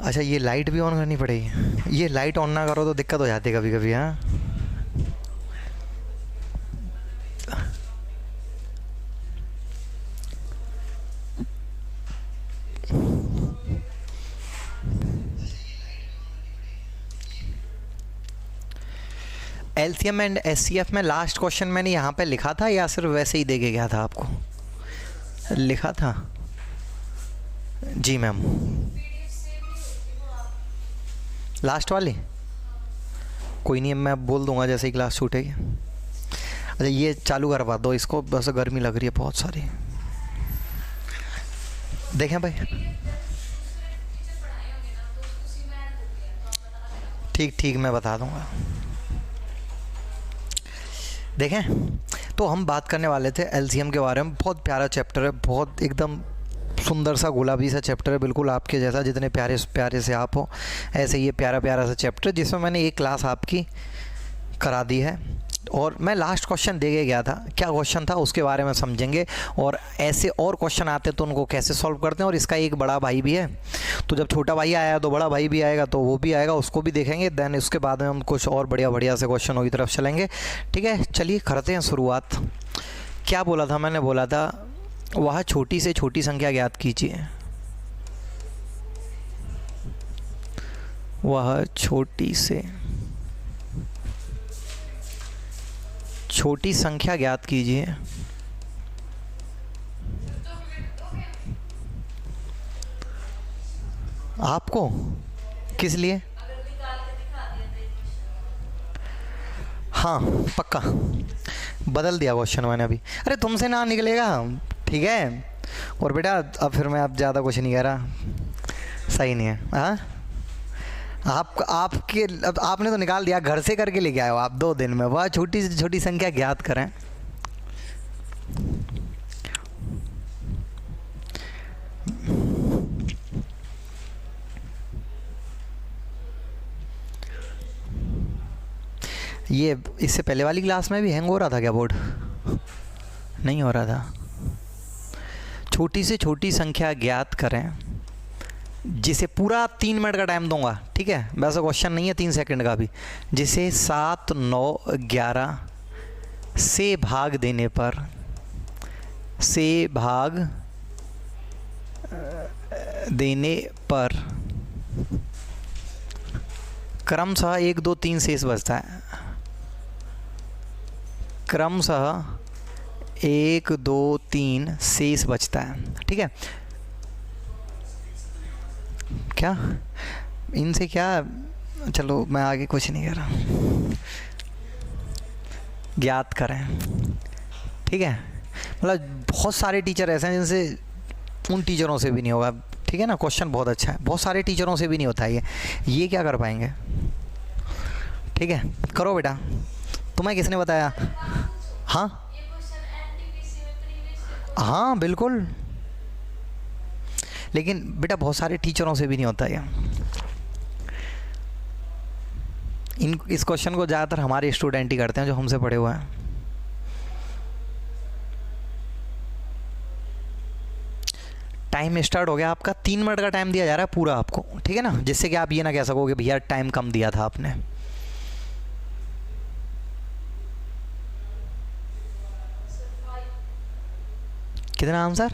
अच्छा, ये लाइट भी ऑन करनी पड़ेगी। ये लाइट ऑन ना करो तो दिक्कत हो जाती है कभी कभी। हाँ, एलसीएम एंड एचसीएफ में लास्ट क्वेश्चन मैंने यहाँ पे लिखा था या सिर्फ वैसे ही दे के गया था आपको? लिखा था जी मैम। लास्ट वाली कोई नहीं, मैं बोल दूंगा जैसे ही क्लास छूटेगी। अच्छा, ये चालू करवा दो इसको, बस गर्मी लग रही है बहुत सारी। देखें भाई, ठीक ठीक मैं बता दूंगा। देखें, तो हम बात करने वाले थे एलसीएम के बारे में। बहुत प्यारा चैप्टर है, बहुत एकदम सुंदर सा गुलाबी सा चैप्टर है, बिल्कुल आपके जैसा। जितने प्यारे प्यारे से आप हो ऐसे ये प्यारा प्यारा सा चैप्टर, जिसमें मैंने एक क्लास आपकी करा दी है। और मैं लास्ट क्वेश्चन दे के गया था, क्या क्वेश्चन था उसके बारे में समझेंगे, और ऐसे और क्वेश्चन आते हैं तो उनको कैसे सॉल्व करते हैं। और इसका एक बड़ा भाई भी है, तो जब छोटा भाई आया तो बड़ा भाई भी आएगा, तो वो भी आएगा, उसको भी देखेंगे। देन उसके बाद में हम कुछ और बढ़िया बढ़िया से क्वेश्चनों की तरफ चलेंगे। ठीक है, चलिए करते हैं शुरुआत। क्या बोला था मैंने? बोला था वह छोटी से छोटी संख्या ज्ञात कीजिए। वह छोटी से छोटी संख्या ज्ञात कीजिए आपको किस लिए? हाँ पक्का बदल दिया क्वेश्चन मैंने अभी। अरे तुमसे ना निकलेगा, ठीक है। और बेटा अब फिर मैं अब ज़्यादा कुछ नहीं कह रहा, सही नहीं है। हाँ, आपके अब आपने तो निकाल दिया, घर से करके लेके आए हो आप 2 दिन में। वह छोटी से छोटी संख्या ज्ञात करें। ये इससे पहले वाली क्लास में भी हैंग हो रहा था क्या बोर्ड? नहीं हो रहा था। छोटी से छोटी संख्या ज्ञात करें जिसे पूरा 3 मिनट का टाइम दूंगा, ठीक है। वैसा क्वेश्चन नहीं है 3 सेकंड का भी। जिसे 7, 9, 11 से भाग देने पर क्रमशः 1, 2, 3 शेष बचता है। क्रमशः 1, 2, 3 शेष बचता है, ठीक है। क्या इनसे क्या, चलो मैं आगे कुछ नहीं कह रहा। ज्ञात करें, ठीक है। मतलब बहुत सारे टीचर ऐसे हैं जिनसे उन टीचरों से भी नहीं होगा, ठीक है ना। क्वेश्चन बहुत अच्छा है, बहुत सारे टीचरों से भी नहीं होता है ये क्या कर पाएंगे? ठीक है, करो बेटा। तुम्हें किसने बताया? हाँ हाँ बिल्कुल, लेकिन बेटा बहुत सारे टीचरों से भी नहीं होता है इस क्वेश्चन को ज़्यादातर हमारे स्टूडेंट ही करते हैं जो हमसे पढ़े हुए हैं। टाइम स्टार्ट हो गया आपका। 3 मिनट का टाइम दिया जा रहा है पूरा आपको, ठीक है ना, जिससे कि आप ये ना कह सकोगे भैया टाइम कम दिया था आपने। कितना आंसर?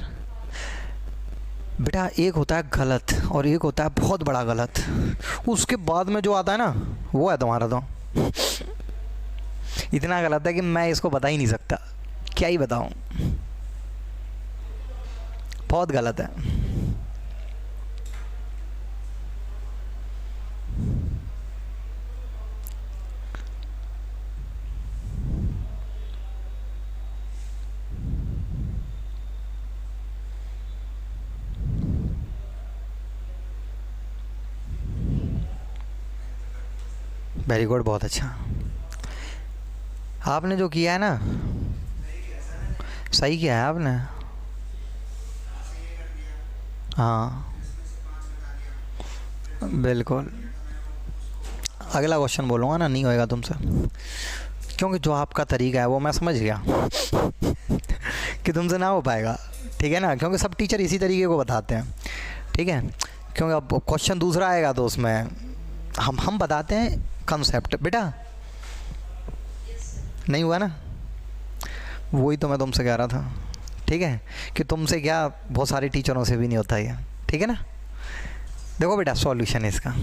बेटा एक होता है गलत और एक होता है बहुत बड़ा गलत, उसके बाद में जो आता है ना वो है तुम्हारा। तो इतना गलत है कि मैं इसको बता ही नहीं सकता, क्या ही बताऊं, बहुत गलत है। वेरी गुड, बहुत अच्छा। आपने जो किया है ना सही किया है आपने। हाँ बिल्कुल, अगला क्वेश्चन बोलूँगा ना, नहीं होएगा तुमसे, क्योंकि जो आपका तरीका है वो मैं समझ गया कि तुमसे ना हो पाएगा, ठीक है ना, क्योंकि सब टीचर इसी तरीके को बताते हैं, ठीक है। क्योंकि अब क्वेश्चन दूसरा आएगा तो उसमें हम बताते हैं कंसेप्ट। बेटा नहीं हुआ ना, वही तो मैं तुमसे कह रहा था, ठीक है, कि तुमसे क्या बहुत सारे टीचरों से भी नहीं होता ये, ठीक है ना। देखो बेटा सॉल्यूशन है इसका।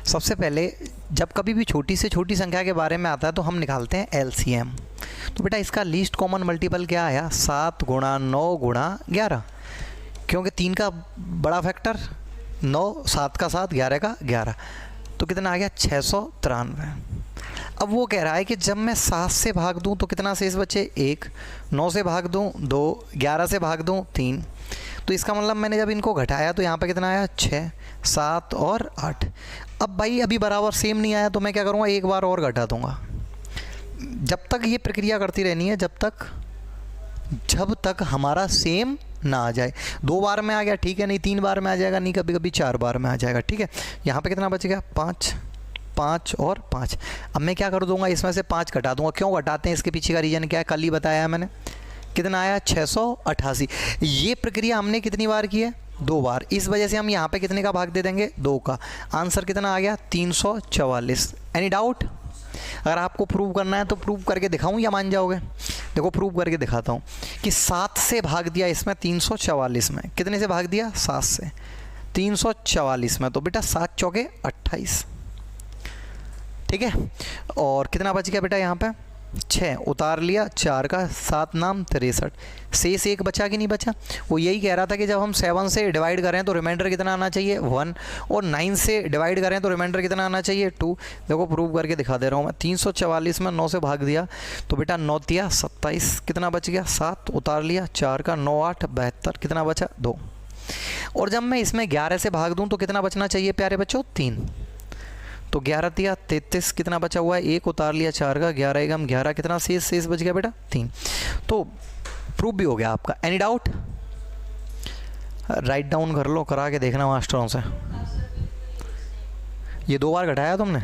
सबसे पहले जब कभी भी छोटी से छोटी संख्या के बारे में आता है तो हम निकालते हैं एलसीएम। तो बेटा इसका लीस्ट कॉमन मल्टीपल क्या आया, 7 गुणा 9 गुणा 11, क्योंकि 3 का बड़ा फैक्टर 9, 7 का 7, 11 का 11, तो कितना आ गया 693। अब वो कह रहा है कि जब मैं 7 से भाग दूं तो कितना शेष बचे 1, 9 से भाग दूं 2, 11 से भाग दूं 3, तो इसका मतलब मैंने जब इनको घटाया तो यहाँ पे कितना आया 6, 7 और 8। अब भाई अभी बराबर सेम नहीं आया तो मैं क्या करूँगा, एक बार और घटा दूँगा। जब तक ये प्रक्रिया करती रहनी है जब तक हमारा सेम ना आ जाए। 2 बार में आ गया ठीक है, नहीं 3 बार में आ जाएगा, नहीं कभी कभी 4 बार में आ जाएगा, ठीक है। यहाँ पे कितना बच गया 5, 5 और 5। अब मैं क्या कर दूंगा, इसमें से 5 घटा दूंगा। क्यों घटाते हैं, इसके पीछे का रीज़न क्या है, कल ही बताया है मैंने। कितना आया 688। ये प्रक्रिया हमने कितनी बार की है, 2 बार। इस वजह से हम यहाँ पे कितने का भाग दे देंगे, 2 का। आंसर कितना आ गया 344। Any doubt? अगर आपको प्रूव करना है तो प्रूव करके दिखाऊं या मान जाओगे? देखो प्रूव करके दिखाता हूँ कि 7 से भाग दिया इसमें 344 में, कितने से भाग दिया 7 से 344 में, तो बेटा 7 चौके 28, ठीक है। और कितना बच गया बेटा यहाँ पे 6, उतार लिया 4 का 7 नाम 63, शेष 1 बचा कि नहीं बचा। वो यही कह रहा था कि जब हम 7 से डिवाइड करें तो रिमाइंडर कितना आना चाहिए 1, और 9 से डिवाइड करें तो रिमाइंडर कितना आना चाहिए 2। देखो प्रूव करके दिखा दे रहा हूँ मैं। 344 में 9 से भाग दिया तो बेटा 9 तिया 27, कितना बच गया 7, उतार लिया 4 का 9 8 72, कितना बचा 2। और जब मैं इसमें 11 से भाग दूँ तो कितना बचना चाहिए प्यारे बच्चों 3, तो 11 तिया 33, कितना बचा हुआ है 1, उतार लिया 4 का 11 एकम 11, कितना शेष बच गया बेटा 3। तो प्रूफ भी हो गया आपका। Any doubt? राइट डाउन कर लो, करा के देखना मास्टरों से। ये 2 बार घटाया तुमने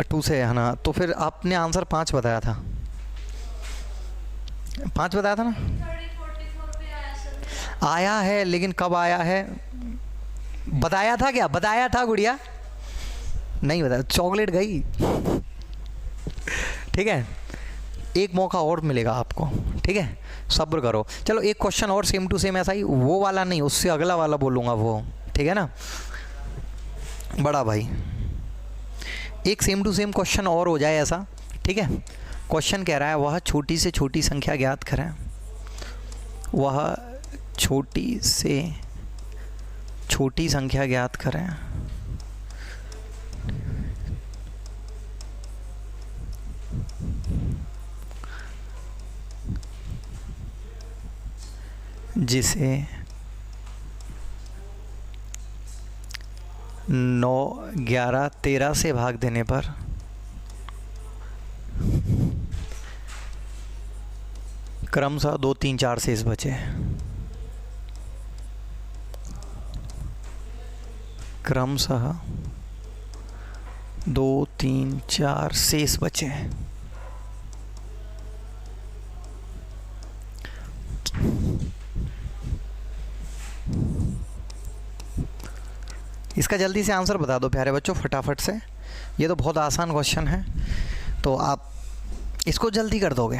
2 से है ना, तो फिर आपने आंसर 5 बताया था, 5 बताया था ना। आया है लेकिन कब आया है, बताया था क्या, बताया था गुड़िया? नहीं बताया, चॉकलेट गई, ठीक है। एक मौका और मिलेगा आपको, ठीक है, सब्र करो। चलो एक क्वेश्चन और सेम टू सेम ऐसा ही, वो वाला नहीं, उससे अगला वाला बोलूँगा वो, ठीक है ना बड़ा भाई। एक सेम टू सेम क्वेश्चन और हो जाए ऐसा, ठीक है। क्वेश्चन कह रहा है वह छोटी से छोटी संख्या ज्ञात करें, वह छोटी से छोटी संख्या ज्ञात करें। जिसे 9, 11, 13 से भाग देने पर क्रमशः 2, 3, 4 शेष बचे। क्रमशः 2, 3, 4 शेष बचे। इसका जल्दी से आंसर बता दो प्यारे बच्चों फटाफट से। ये तो बहुत आसान क्वेश्चन है, तो आप इसको जल्दी कर दोगे।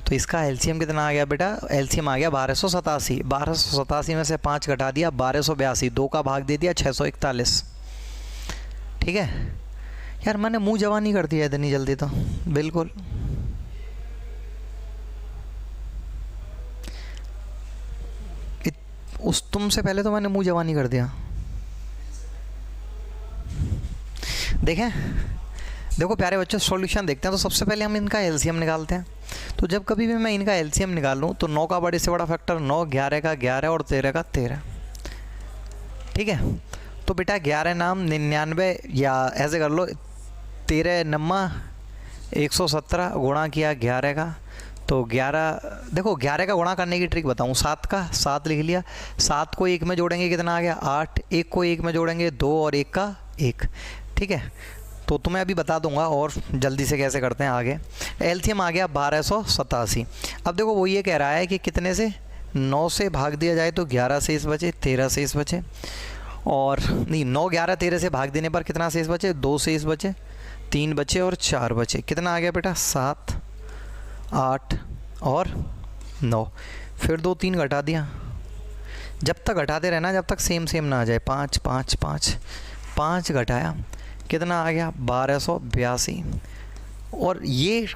तो इसका एलसीएम कितना आ गया बेटा, एलसीएम आ गया 1287। 1287 में से 5 घटा दिया 1282, 2 का भाग दे दिया 641, ठीक है। यार मैंने मुंह जवानी कर दिया इतनी जल्दी तो, बिल्कुल। उस तुमसे पहले तो मैंने मुंह जवानी कर दिया। देखें, देखो प्यारे बच्चों सॉल्यूशन देखते हैं। तो सबसे पहले हम इनका एलसीएम निकालते हैं। तो जब कभी भी मैं इनका एलसीएम निकालूं तो 9 का बड़े से बड़ा फैक्टर 9, 11 का 11 और 13 का 13, ठीक है। तो बेटा 11 नाम 99, या ऐसे कर लो 13 नम्मा 117 गुणा किया 11 का, तो 11, देखो 11 का गुणा करने की ट्रिक बताऊं। 7 का 7 लिख लिया, 7 को 1 में जोड़ेंगे कितना आ गया 8, 1 को 1 में जोड़ेंगे 2 और 1 का 1, ठीक है। तो तुम्हें अभी बता दूंगा और जल्दी से कैसे करते हैं आगे। एलसीएम आ गया 1287। अब देखो वो ये कह रहा है कि कितने से 9 से भाग दिया जाए तो 11 शेष बचे, 13 शेष बचे, और नहीं 9 11 13 से भाग देने पर कितना शेष बचे, 2 शेष बचे, 3 बचे और 4 बचे। कितना आ गया बेटा, 7 8 और 9। फिर 2 3 घटा दिया, जब तक घटाते रहना जब तक सेम सेम ना आ जाए। 5 5 5 5 घटाया, कितना आ गया 1282। और ये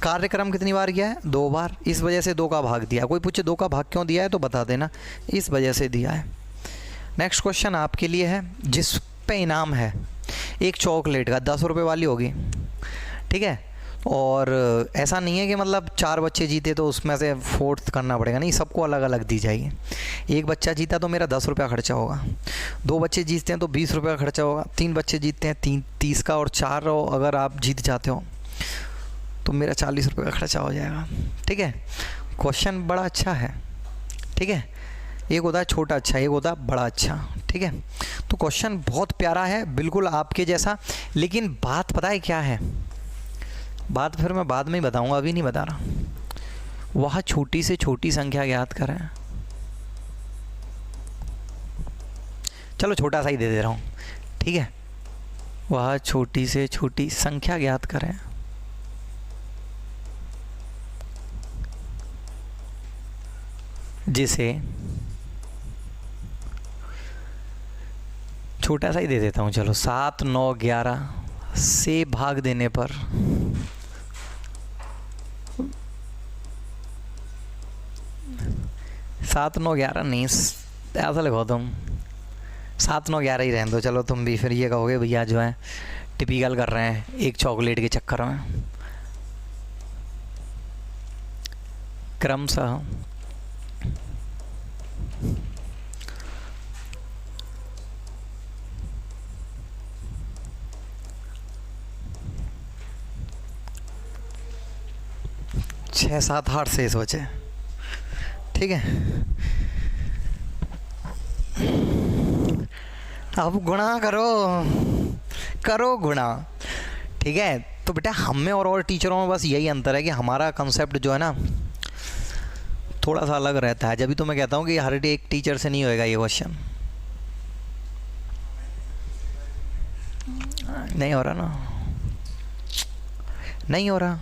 कार्यक्रम कितनी बार किया है, 2 बार। इस वजह से 2 का भाग दिया। कोई पूछे 2 का भाग क्यों दिया है तो बता देना, इस वजह से दिया है। नेक्स्ट क्वेश्चन आपके लिए है, जिस पे इनाम है एक चॉकलेट का, 10 रुपये वाली होगी, ठीक है। और ऐसा नहीं है कि मतलब 4 बच्चे जीते तो उसमें से फोर्थ करना पड़ेगा, नहीं, सबको अलग अलग दी जाएगी। एक बच्चा जीता तो मेरा 10 रुपया खर्चा होगा, 2 बच्चे जीतते हैं तो 20 रुपये का खर्चा होगा, 3 बच्चे जीतते हैं 30 का, और 4 अगर आप जीत जाते हो तो मेरा 40 रुपये का खर्चा हो जाएगा, ठीक है। क्वेश्चन बड़ा अच्छा है, ठीक है। एक होता है छोटा अच्छा, एक होता है बड़ा अच्छा, ठीक है। तो क्वेश्चन बहुत प्यारा है, बिल्कुल आपके जैसा। लेकिन बात पता है क्या है, बात फिर मैं बाद में ही बताऊंगा, अभी नहीं बता रहा। वह छोटी से छोटी संख्या ज्ञात करें। चलो छोटा सा ही दे रहा हूँ, ठीक है। वह छोटी से छोटी संख्या ज्ञात करें जिसे, छोटा सा ही दे देता हूँ, चलो 7 9 11 से भाग देने पर 7 9 11 नहीं, ऐसा लगाओ तुम 7 9 11 ही रहने दो। चलो तुम भी फिर ये कहोगे भैया जो है टिपिकल कर रहे हैं एक चॉकलेट के चक्कर में। क्रमशः छः 7 8 शेष बचे, ठीक है। अब गुणा करो, करो गुणा, ठीक है। तो बेटा हम में और टीचरों में बस यही अंतर है कि हमारा कंसेप्ट जो है ना थोड़ा सा अलग रहता है। जब भी तो मैं कहता हूँ कि हर एक टीचर से नहीं होएगा ये क्वेश्चन, नहीं हो रहा ना, नहीं हो रहा।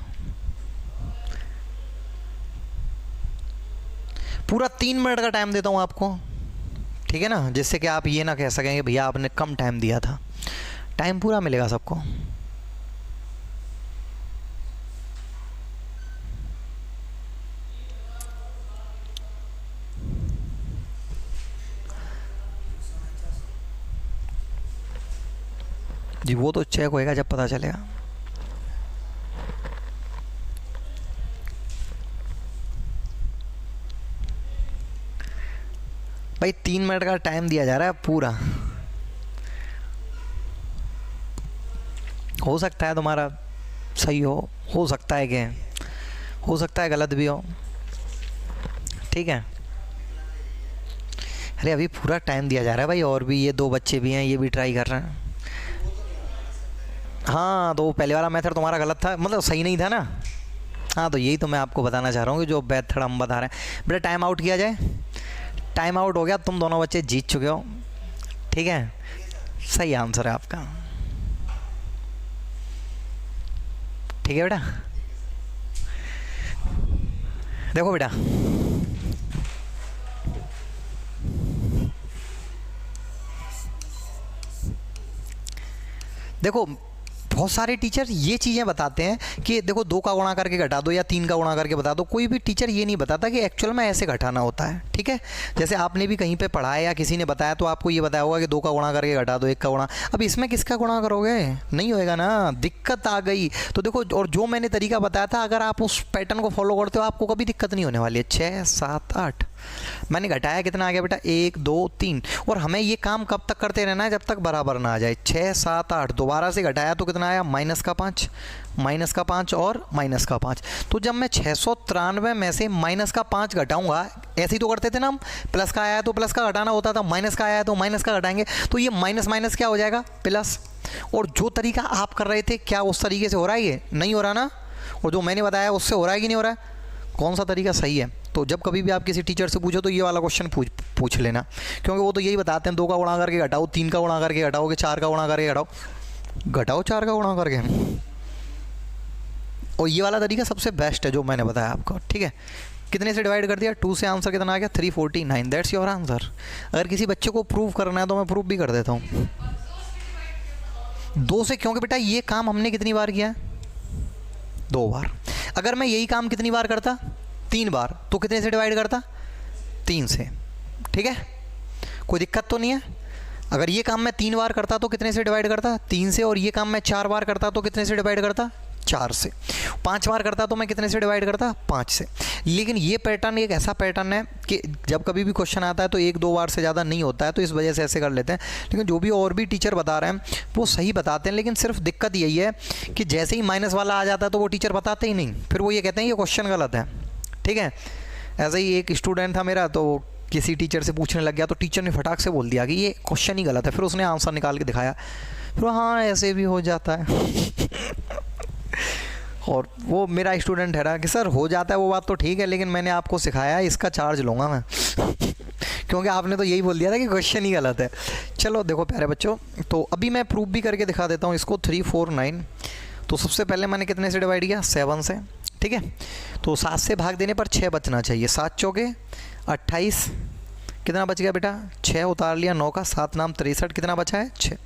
पूरा 3 मिनट का टाइम देता हूँ आपको, ठीक है ना, जिससे कि आप ये ना कह सकेंगे भैया आपने कम टाइम दिया था। टाइम पूरा मिलेगा सबको। जी वो तो चेक होएगा जब पता चलेगा। भाई 3 मिनट का टाइम दिया जा रहा है पूरा। हो सकता है तुम्हारा सही हो सकता है कि हो सकता है गलत भी हो, ठीक है। अरे अभी पूरा टाइम दिया जा रहा है भाई, और भी ये 2 बच्चे भी हैं, ये भी ट्राई कर रहे हैं। हाँ तो पहले वाला मेथड तुम्हारा गलत था, मतलब सही नहीं था ना। हाँ तो यही तो मैं आपको बताना चाह रहा हूँ कि जो मेथड हम बता रहे हैं। बेटा टाइम आउट किया जाए, टाइम आउट हो गया, तुम दोनों बच्चे जीत चुके हो, ठीक है। सही आंसर है आपका, ठीक है बेटा। देखो बेटा देखो बहुत सारे टीचर ये चीज़ें बताते हैं कि देखो 2 का गुणा करके घटा दो या 3 का गुणा करके बता दो। कोई भी टीचर ये नहीं बताता कि एक्चुअल में ऐसे घटाना होता है, ठीक है। जैसे आपने भी कहीं पे पढ़ा है या किसी ने बताया तो आपको ये बताया होगा कि 2 का गुणा करके घटा दो 1 का गुणा। अब इसमें किसका गुणा करोगे, नहीं होएगा ना, दिक्कत आ गई। तो देखो, और जो मैंने तरीका बताया था अगर आप उस पैटर्न को फॉलो करते हो आपको कभी दिक्कत नहीं होने वाली है। 6 7 8 मैंने घटाया, कितना आ गया बेटा 1 2 3। और हमें ये काम कब तक करते रहना है, जब तक बराबर ना आ जाए। 6 7 8 दोबारा से घटाया तो कितना आया, -5 -5 और -5। तो जब मैं 693 में से -5 घटाऊंगा, ऐसे ही तो करते थे ना हम, प्लस का आया है तो प्लस का घटाना होता था, माइनस का आया है तो माइनस का घटाएंगे। तो ये माइनस माइनस क्या हो जाएगा, प्लस। और जो तरीका आप कर रहे थे क्या उस तरीके से हो रहा है? ये नहीं हो रहा ना? और जो मैंने बताया उससे हो रहा है कि नहीं हो रहा है? कौन सा तरीका सही है? तो जब कभी भी आप किसी टीचर से पूछो तो ये वाला क्वेश्चन पूछ लेना, क्योंकि वो तो यही बताते हैं 2 का गुणा करके घटाओ, 3 का गुणा करके घटाओ, कि 4 का गुणा करके घटाओ, घटाओ 4 का गुणा करके। और ये वाला तरीका सबसे बेस्ट है जो मैंने बताया आपको, ठीक है। कितने से डिवाइड कर दिया? 2 से आंसर कितना आ गया? 349। That's your answer. अगर किसी बच्चे को प्रूव करना है तो मैं प्रूव भी कर देता हूँ 2 से, क्योंकि बेटा ये काम हमने कितनी बार किया है? 2 बार। अगर मैं यही काम कितनी बार करता? 3 बार, तो कितने से डिवाइड करता? 3 से, ठीक है। कोई दिक्कत तो नहीं है? अगर ये काम मैं 3 बार करता तो कितने से डिवाइड करता? 3 से। और ये काम मैं 4 बार करता तो कितने से डिवाइड करता? 4 से। 5 बार करता तो मैं कितने से डिवाइड करता? 5 से। लेकिन ये पैटर्न एक ऐसा पैटर्न है कि जब कभी भी क्वेश्चन आता है तो 1-2 बार से ज़्यादा नहीं होता है, तो इस वजह से ऐसे कर लेते हैं। लेकिन जो भी और भी टीचर बता रहे हैं वो सही बताते हैं, लेकिन सिर्फ दिक्कत यही है कि जैसे ही माइनस वाला आ जाता है तो वो टीचर बताते ही नहीं, फिर वो ये कहते हैं ये क्वेश्चन गलत है, ठीक है। ऐसा ही एक स्टूडेंट था मेरा, तो किसी टीचर से पूछने लग गया तो टीचर ने फटाक से बोल दिया कि ये क्वेश्चन ही गलत है। फिर उसने आंसर निकाल के दिखाया, फिर हाँ ऐसे भी हो जाता है और वो मेरा स्टूडेंट है ना कि सर हो जाता है, वो बात तो ठीक है, लेकिन मैंने आपको सिखाया है, इसका चार्ज लूँगा मैं क्योंकि आपने तो यही बोल दिया था कि क्वेश्चन ही गलत है। चलो देखो प्यारे बच्चों, तो अभी मैं प्रूफ भी करके दिखा देता हूँ इसको। 349, तो सबसे पहले मैंने कितने से डिवाइड किया? 7 से, ठीक है। तो 7 से भाग देने पर 6 बचना चाहिए। 7 चौके 28, कितना बच गया बेटा? 6 उतार लिया, 9 का 7 नाम 63, कितना बचा है? 6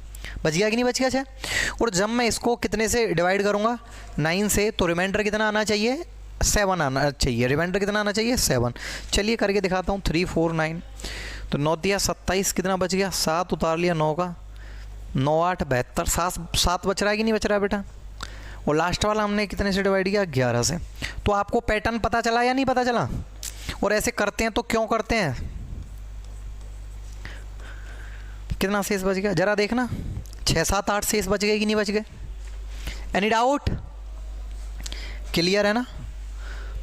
बच गया कि नहीं बच गया? 6। और जब मैं इसको कितने से डिवाइड करूँगा? 9 से, तो रिमाइंडर कितना आना चाहिए? 7 आना चाहिए। रिमाइंडर कितना आना चाहिए? 7। चलिए करके दिखाता हूँ। 349, तो 9 दिया 27, कितना बच गया? 7 उतार लिया, 9 का 9 8 72, 7 बच रहा है कि नहीं बच रहा है बेटा? और लास्ट वाला हमने कितने से डिवाइड किया? 11 से। तो आपको पैटर्न पता चला या नहीं पता चला? और ऐसे करते हैं तो क्यों करते हैं? कितना शेष बच गया जरा देखना? 6 7 8 शेष बच गए कि नहीं बच गए? Any doubt? क्लियर है ना?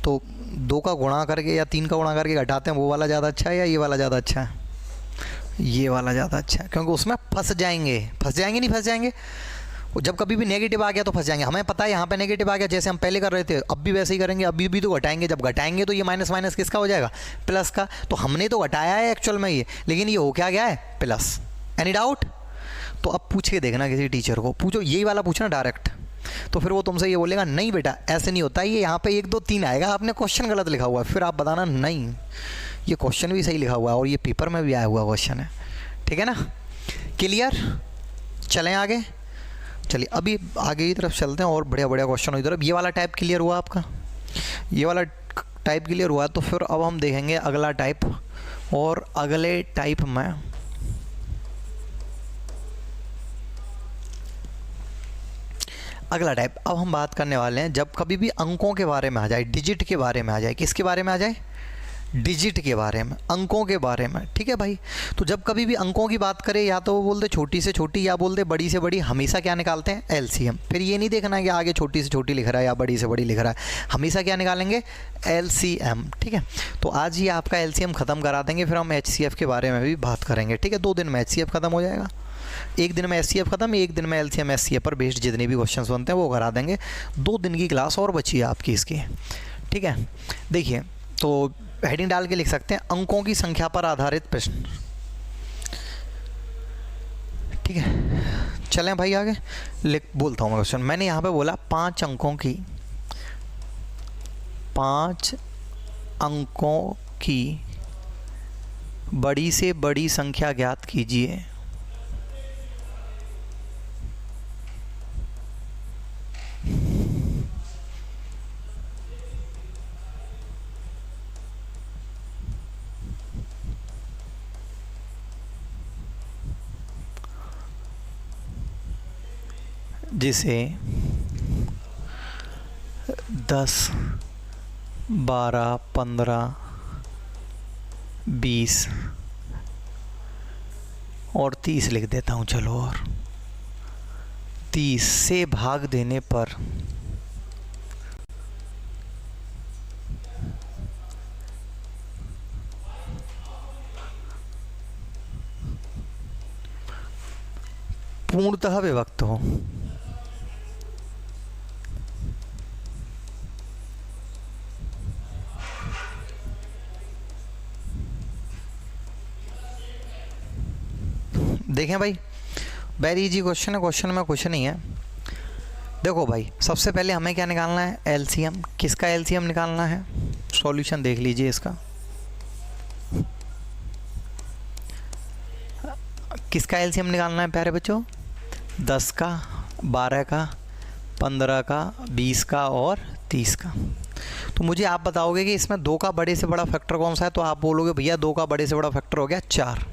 तो 2 का गुणा करके या 3 का गुणा करके घटाते हैं, वो वाला ज़्यादा अच्छा है या ये वाला ज़्यादा अच्छा है? ये वाला ज़्यादा अच्छा है, क्योंकि उसमें फंस जाएंगे नहीं फंस जाएंगे। जब कभी भी नेगेटिव आ गया तो फंस जाएंगे। हमें पता है यहाँ पे नेगेटिव आ गया, जैसे हम पहले कर रहे थे अब भी वैसे ही करेंगे, अभी भी तो घटाएंगे। जब घटाएंगे तो ये माइनस माइनस किसका हो जाएगा? प्लस का। तो हमने तो घटाया है एक्चुअल में ये, लेकिन ये हो क्या गया है? प्लस। Any doubt? तो अब पूछ के देखना किसी टीचर को, पूछो यही वाला पूछना डायरेक्ट, तो फिर वो तुमसे ये बोलेगा नहीं बेटा ऐसे नहीं होता, ये यहाँ पे 1 2 3 आएगा, आपने क्वेश्चन गलत लिखा हुआ है। फिर आप बताना नहीं ये क्वेश्चन भी सही लिखा हुआ है और ये पेपर में भी आया हुआ क्वेश्चन है, ठीक है ना? क्लियर? चलें आगे। चलिए अभी आगे की तरफ चलते हैं और बढ़िया बढ़िया क्वेश्चन की तरफ। ये वाला टाइप क्लियर हुआ आपका? ये वाला टाइप क्लियर हुआ, तो फिर अब हम देखेंगे अगला टाइप। और अगले टाइप में अब हम बात करने वाले हैं जब कभी भी अंकों के बारे में आ जाए, डिजिट के बारे में आ जाए। किसके बारे में आ जाए? डिजिट के बारे में, अंकों के बारे में, ठीक है भाई। तो जब कभी भी अंकों की बात करें, या तो वो बोलते छोटी से छोटी या बोलते बड़ी से बड़ी, हमेशा क्या निकालते हैं? एलसीएम। फिर ये नहीं देखना है कि आगे छोटी से छोटी लिख रहा है या बड़ी से बड़ी लिख रहा है, हमेशा क्या निकालेंगे? एलसीएम, ठीक है। तो आज ही आपका एलसीएम ख़त्म करा देंगे, फिर हम एचसीएफ के बारे में भी बात करेंगे, ठीक है। 2 दिन में एचसीएफ ख़त्म हो जाएगा, 1 दिन में एचसीएफ ख़त्म, 1 दिन में एलसीएम एचसीएफ पर बेस्ड जितने भी क्वेश्चंस बनते हैं वो करा देंगे। 2 दिन की क्लास और बची है आपकी इसकी, ठीक है। देखिए तो हेडिंग डाल के लिख सकते हैं अंकों की संख्या पर आधारित प्रश्न, ठीक है। चलें भाई आगे बोलता हूँ मैं क्वेश्चन। मैंने यहाँ पे बोला 5 अंकों की बड़ी से बड़ी संख्या ज्ञात कीजिए। जिसे 10, 12, 15, 20 और 30 लिख देता हूँ। चलो, और 30 से भाग देने पर पूर्णतः विभक्त हो। देखें भाई, वेरी इजी क्वेश्चन है, क्वेश्चन में कुछ नहीं है। देखो भाई, सबसे पहले हमें क्या निकालना है? एलसीएम। किसका एलसीएम निकालना है? सॉल्यूशन देख लीजिए इसका। किसका एलसीएम निकालना है प्यारे बच्चों? 10 का, 12 का, 15 का, 20 का और 30 का। तो मुझे आप बताओगे कि इसमें 2 का बड़े से बड़ा फैक्टर कौन सा है, तो आप बोलोगे भैया 2 का बड़े से बड़ा फैक्टर हो गया 4।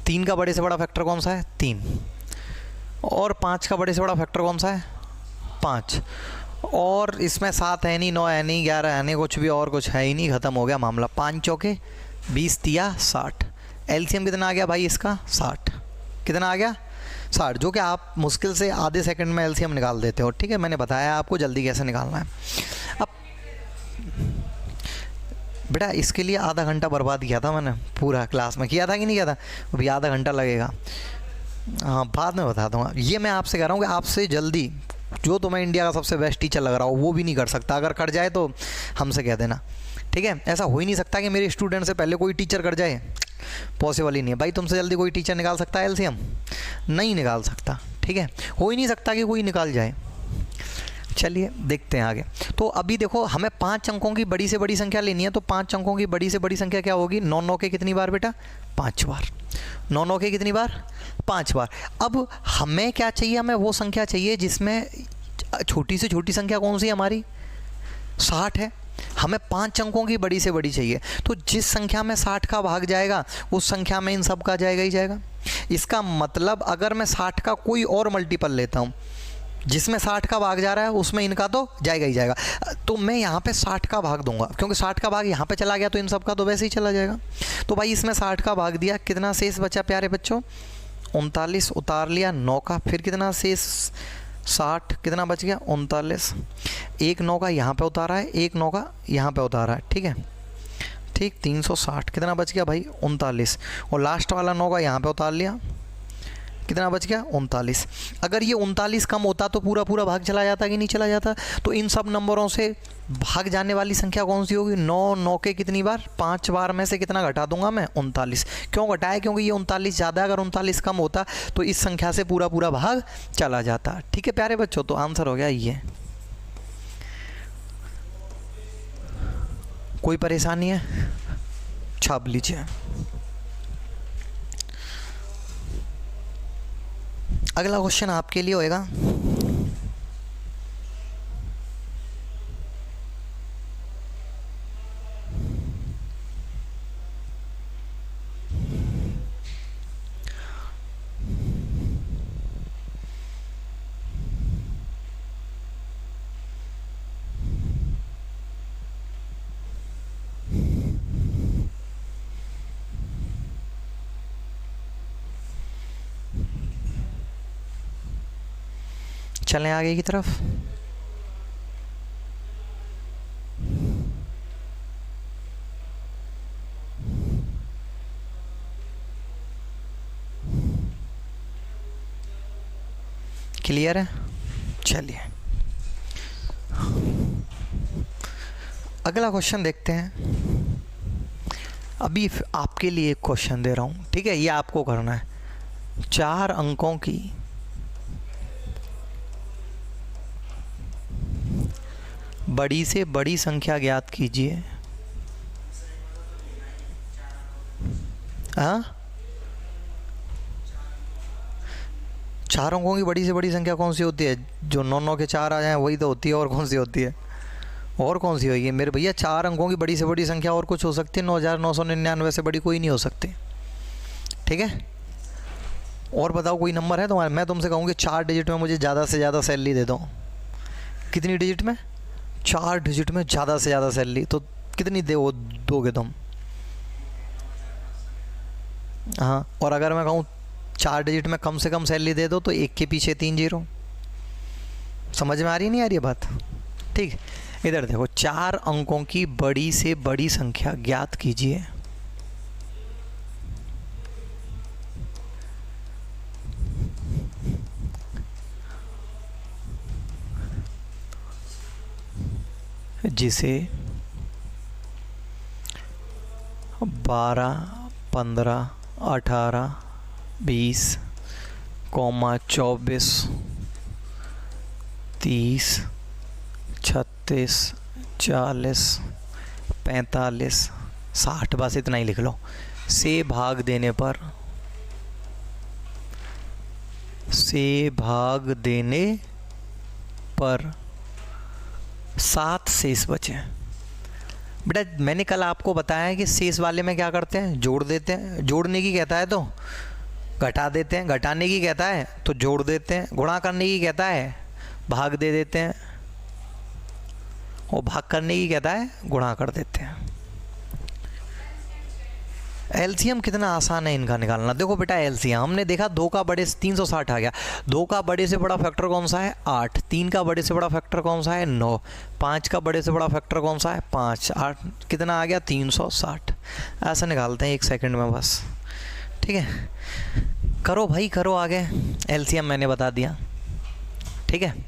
3 का बड़े से बड़ा फैक्टर कौन सा है? 3। और 5 का बड़े से बड़ा फैक्टर कौन सा है? 5। और इसमें 7 है नहीं, 9 है नहीं, 11 है नहीं, कुछ भी और कुछ है ही नहीं, ख़त्म हो गया मामला। 5 चौके 20 तिया 60। एलसीएम कितना आ गया भाई इसका? 60। कितना आ गया? 60, जो कि आप मुश्किल से आधे सेकंड में एलसीएम निकाल देते हो। ठीक है, मैंने बताया आपको जल्दी कैसे निकालना है। अब बेटा इसके लिए आधा घंटा बर्बाद किया था मैंने, पूरा क्लास में किया था कि नहीं किया था? अभी आधा घंटा लगेगा। हाँ, बाद में बता दूँगा। ये मैं आपसे कह रहा हूँ कि आपसे जल्दी जो तुम्हें इंडिया का सबसे बेस्ट टीचर लग रहा हो वो भी नहीं कर सकता। अगर कर जाए तो हमसे कह देना, ठीक है? ऐसा हो ही नहीं सकता कि मेरे स्टूडेंट से पहले कोई टीचर कर जाए, पॉसिबल ही नहीं है भाई। तुमसे जल्दी कोई टीचर निकाल सकता है एलसीएम? नहीं निकाल सकता, ठीक है? हो ही नहीं सकता कि कोई निकाल जाए। चलिए देखते हैं आगे। तो अभी देखो, हमें 5 अंकों की बड़ी से बड़ी संख्या लेनी है। तो 5 अंकों की बड़ी से बड़ी संख्या क्या होगी? 9 9 के कितनी बार बेटा? 5 बार। 9 9 के कितनी बार? 5 बार। अब हमें क्या चाहिए? हमें वो संख्या चाहिए जिसमें छोटी से छोटी संख्या कौन सी हमारी? 60 है। हमें 5 अंकों की बड़ी से बड़ी चाहिए। तो जिस संख्या में 60 का भाग जाएगा उस संख्या में इन सब का जाएगा ही जाएगा। इसका मतलब अगर मैं 60 का कोई और मल्टीपल लेता हूँ जिसमें 60 का भाग जा रहा है उसमें इनका तो जाएगा ही जाएगा। तो मैं यहाँ पे 60 का भाग दूंगा, क्योंकि 60 का भाग यहाँ पे चला गया तो इन सब का तो वैसे ही चला जाएगा। तो भाई इसमें 60 का भाग दिया, कितना शेष बचा प्यारे बच्चों? 39 उतार लिया 9 का, फिर कितना शेष? 60, कितना बच गया? 39। एक 9 का यहाँ पे उतारा है, एक 9 का यहाँ पे उतारा है, ठीक है? ठीक, 360। कितना बच गया भाई? 39। और लास्ट वाला 9 का यहाँ पे उतार लिया, कितना बच गया? 39। अगर ये 39 कम होता तो पूरा पूरा भाग चला जाता कि नहीं चला जाता? तो इन सब नंबरों से भाग जाने वाली संख्या कौन सी होगी? 9 9 के कितनी बार? 5 बार में से कितना घटा दूंगा मैं? 39। क्यों घटाया? क्योंकि ये 39 ज़्यादा है, अगर 39 कम होता तो इस संख्या से पूरा पूरा भाग चला जाता। ठीक है प्यारे बच्चों, तो आंसर हो गया ये। कोई परेशानी है? छाप लीजिए। अगला क्वेश्चन आपके लिए होएगा। चलें आगे की तरफ। क्लियर है? चलिए अगला क्वेश्चन देखते हैं। अभी आपके लिए एक क्वेश्चन दे रहा हूँ, ठीक है? ये आपको करना है। 4 अंकों की बड़ी से बड़ी संख्या ज्ञात कीजिए। हाँ, 4 अंकों की बड़ी से बड़ी संख्या कौन सी होती है? जो 9 9 के 4 आ जाए वही तो होती है। और कौन सी होती है? और कौन सी होगी मेरे भैया? 4 अंकों की बड़ी से बड़ी संख्या और कुछ हो सकती है? 9999 से बड़ी कोई नहीं हो सकती, ठीक है? और बताओ कोई नंबर है तुम्हारा? मैं तुमसे कहूँगी 4 डिजिट में मुझे ज़्यादा से ज़्यादा सैलरी दे दो। कितनी डिजिट में? 4 डिजिट में ज़्यादा से ज़्यादा सैलरी, तो कितनी दोगे तुम? हाँ, और अगर मैं कहूँ 4 डिजिट में कम से कम सैलरी दे दो, तो 1 के पीछे 3 जीरो। समझ में आ रही नहीं आ रही है बात? ठीक, इधर देखो, 4 अंकों की बड़ी से बड़ी संख्या ज्ञात कीजिए। जिसे 12, 15, 18, 20, 24, 30, 36, 40, 45, 60, बस इतना ही लिख लो, से भाग देने पर 7 शेष बचे। बेटा मैंने कल आपको बताया कि शेष वाले में क्या करते हैं, जोड़ देते हैं। जोड़ने की कहता है तो घटा देते हैं, घटाने की कहता है तो जोड़ देते हैं, गुणा करने की कहता है भाग दे देते हैं, और भाग करने की कहता है गुणा कर देते हैं। एलसीएम कितना आसान है इनका निकालना। देखो बेटा एलसीएम हमने देखा 2 का बड़े से 360 आ गया। 2 का बड़े से बड़ा फैक्टर कौन सा है, 8। 3 का बड़े से बड़ा फैक्टर कौन सा है, 9। 5 का बड़े से बड़ा फैक्टर कौन सा है, 5। 8 कितना आ गया, 360। ऐसा निकालते हैं 1 सेकंड में बस, ठीक है। करो भाई करो आगे, एलसीएम मैंने बता दिया, ठीक है।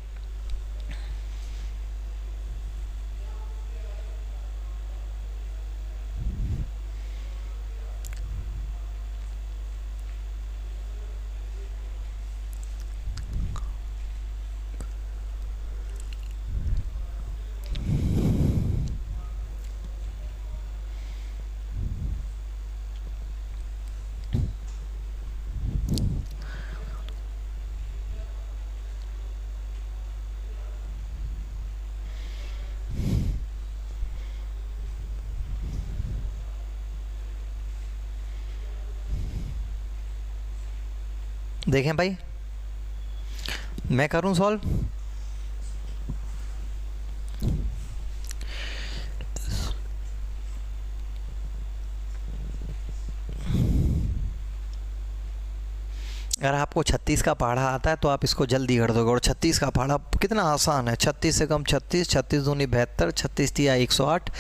देखें भाई, मैं करूं सॉल्व। अगर आपको 36 का पहाड़ा आता है तो आप इसको जल्दी कर दोगे। और 36 का पहाड़ा कितना आसान है, 36 से कम 36, 36 दूनी 72, 36 तिया 108,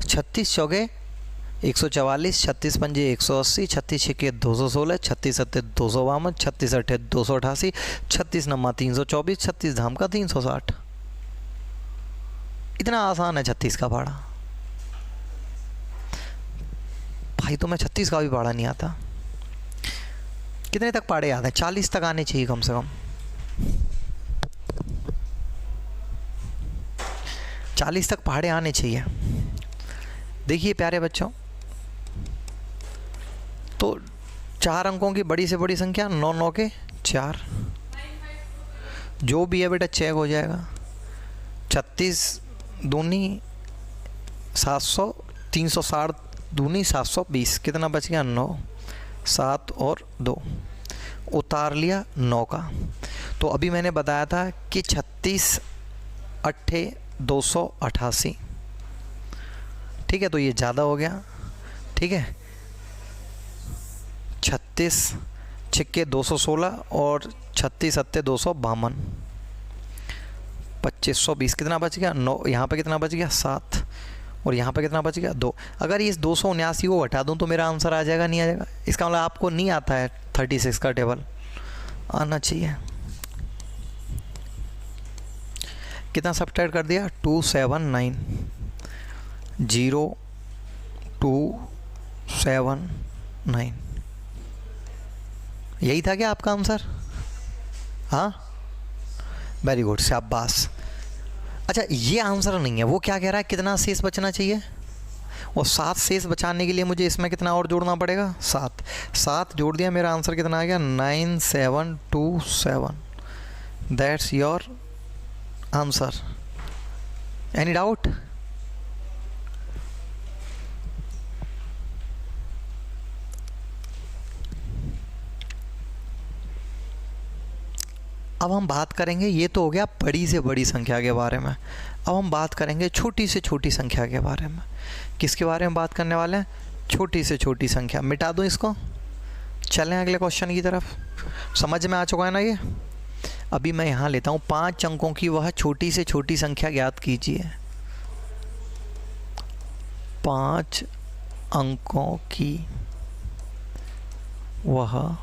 36 चौके 144, 36 पंजे 180, 36 छिके 216, 36 सत्ते 252, 36 अट्ठे 288, 36 नम्मा 324, 36 धाम का 360। इतना आसान है 36 का पहाड़ा। भाई तो मैं 36 का भी पहाड़ा नहीं आता। कितने तक पहाड़े याद हैं, 40 तक आने चाहिए कम से कम। 40 तक पहाड़े आने चाहिए। देखिए प्यारे बच्चों, तो 4 अंकों की बड़ी से बड़ी संख्या 9 9 के 4, जो भी है बेटा चेक हो जाएगा। 36 दूनी 700, 360 दूनी 720, कितना बच गया 9, 7 और 2, उतार लिया 9 का। तो अभी मैंने बताया था कि 36 अट्ठे 288, ठीक है, तो ये ज़्यादा हो गया, ठीक है। 36 छिक्के 216 और 36 सत्ते 252, 2520, कितना बच गया 9। यहाँ पे कितना बच गया 7, और यहाँ पे कितना बच गया 2। अगर ये 279 को हटा दूँ तो मेरा आंसर आ जाएगा, नहीं आ जाएगा? इसका मतलब आपको नहीं आता है 36 का टेबल, आना चाहिए। कितना सब्ट्रैक्ट कर दिया, 279, 0279, यही था क्या आपका आंसर? हाँ, वेरी गुड, शाबाश। अच्छा ये आंसर नहीं है, वो क्या कह रहा है, कितना शेष बचना चाहिए? और 7 शेष बचाने के लिए मुझे इसमें कितना और जोड़ना पड़ेगा, 7। 7 जोड़ दिया, मेरा आंसर कितना आ गया 9727। That's your answer. Any doubt? अब हम बात करेंगे, ये तो हो गया बड़ी से बड़ी संख्या के बारे में। अब हम बात करेंगे छोटी से छोटी संख्या के बारे में। किसके बारे में बात करने वाले हैं? छोटी से छोटी संख्या। मिटा दूं इसको, चलें अगले क्वेश्चन की तरफ। समझ में आ चुका है ना ये? अभी मैं यहाँ लेता हूँ 5 अंकों की वह छोटी से छोटी संख्या ज्ञात कीजिए। 5 अंकों की वह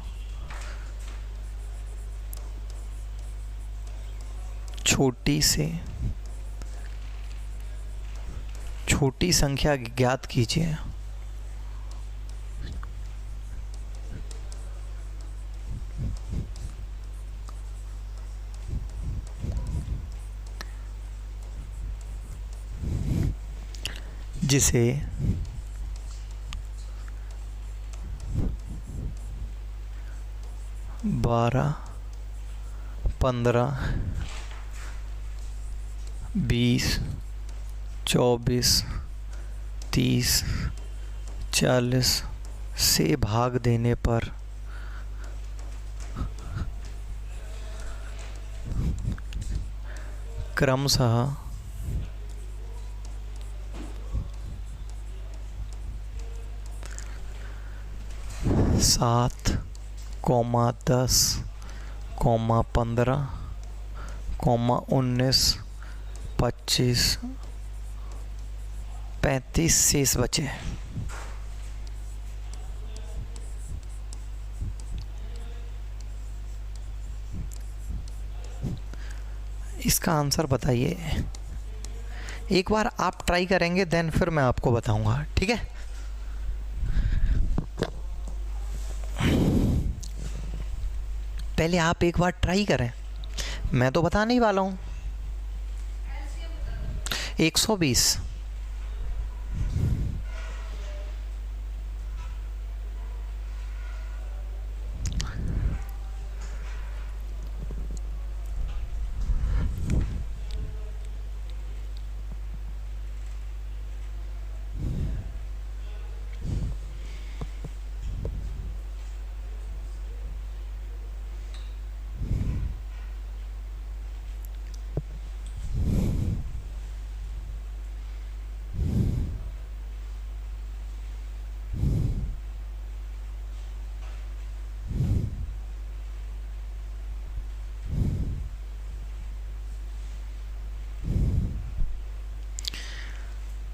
छोटी से छोटी संख्या ज्ञात कीजिए। जिसे बारह, 15, 20, 24, 30, 40 से भाग देने पर क्रमशः 7, 10, 15, 19, 25, 35 शेष बचे। इसका आंसर बताइए। एक बार आप ट्राई करेंगे देन फिर मैं आपको बताऊंगा, ठीक है। पहले आप एक बार ट्राई करें, मैं तो बताने ही वाला हूं। 120।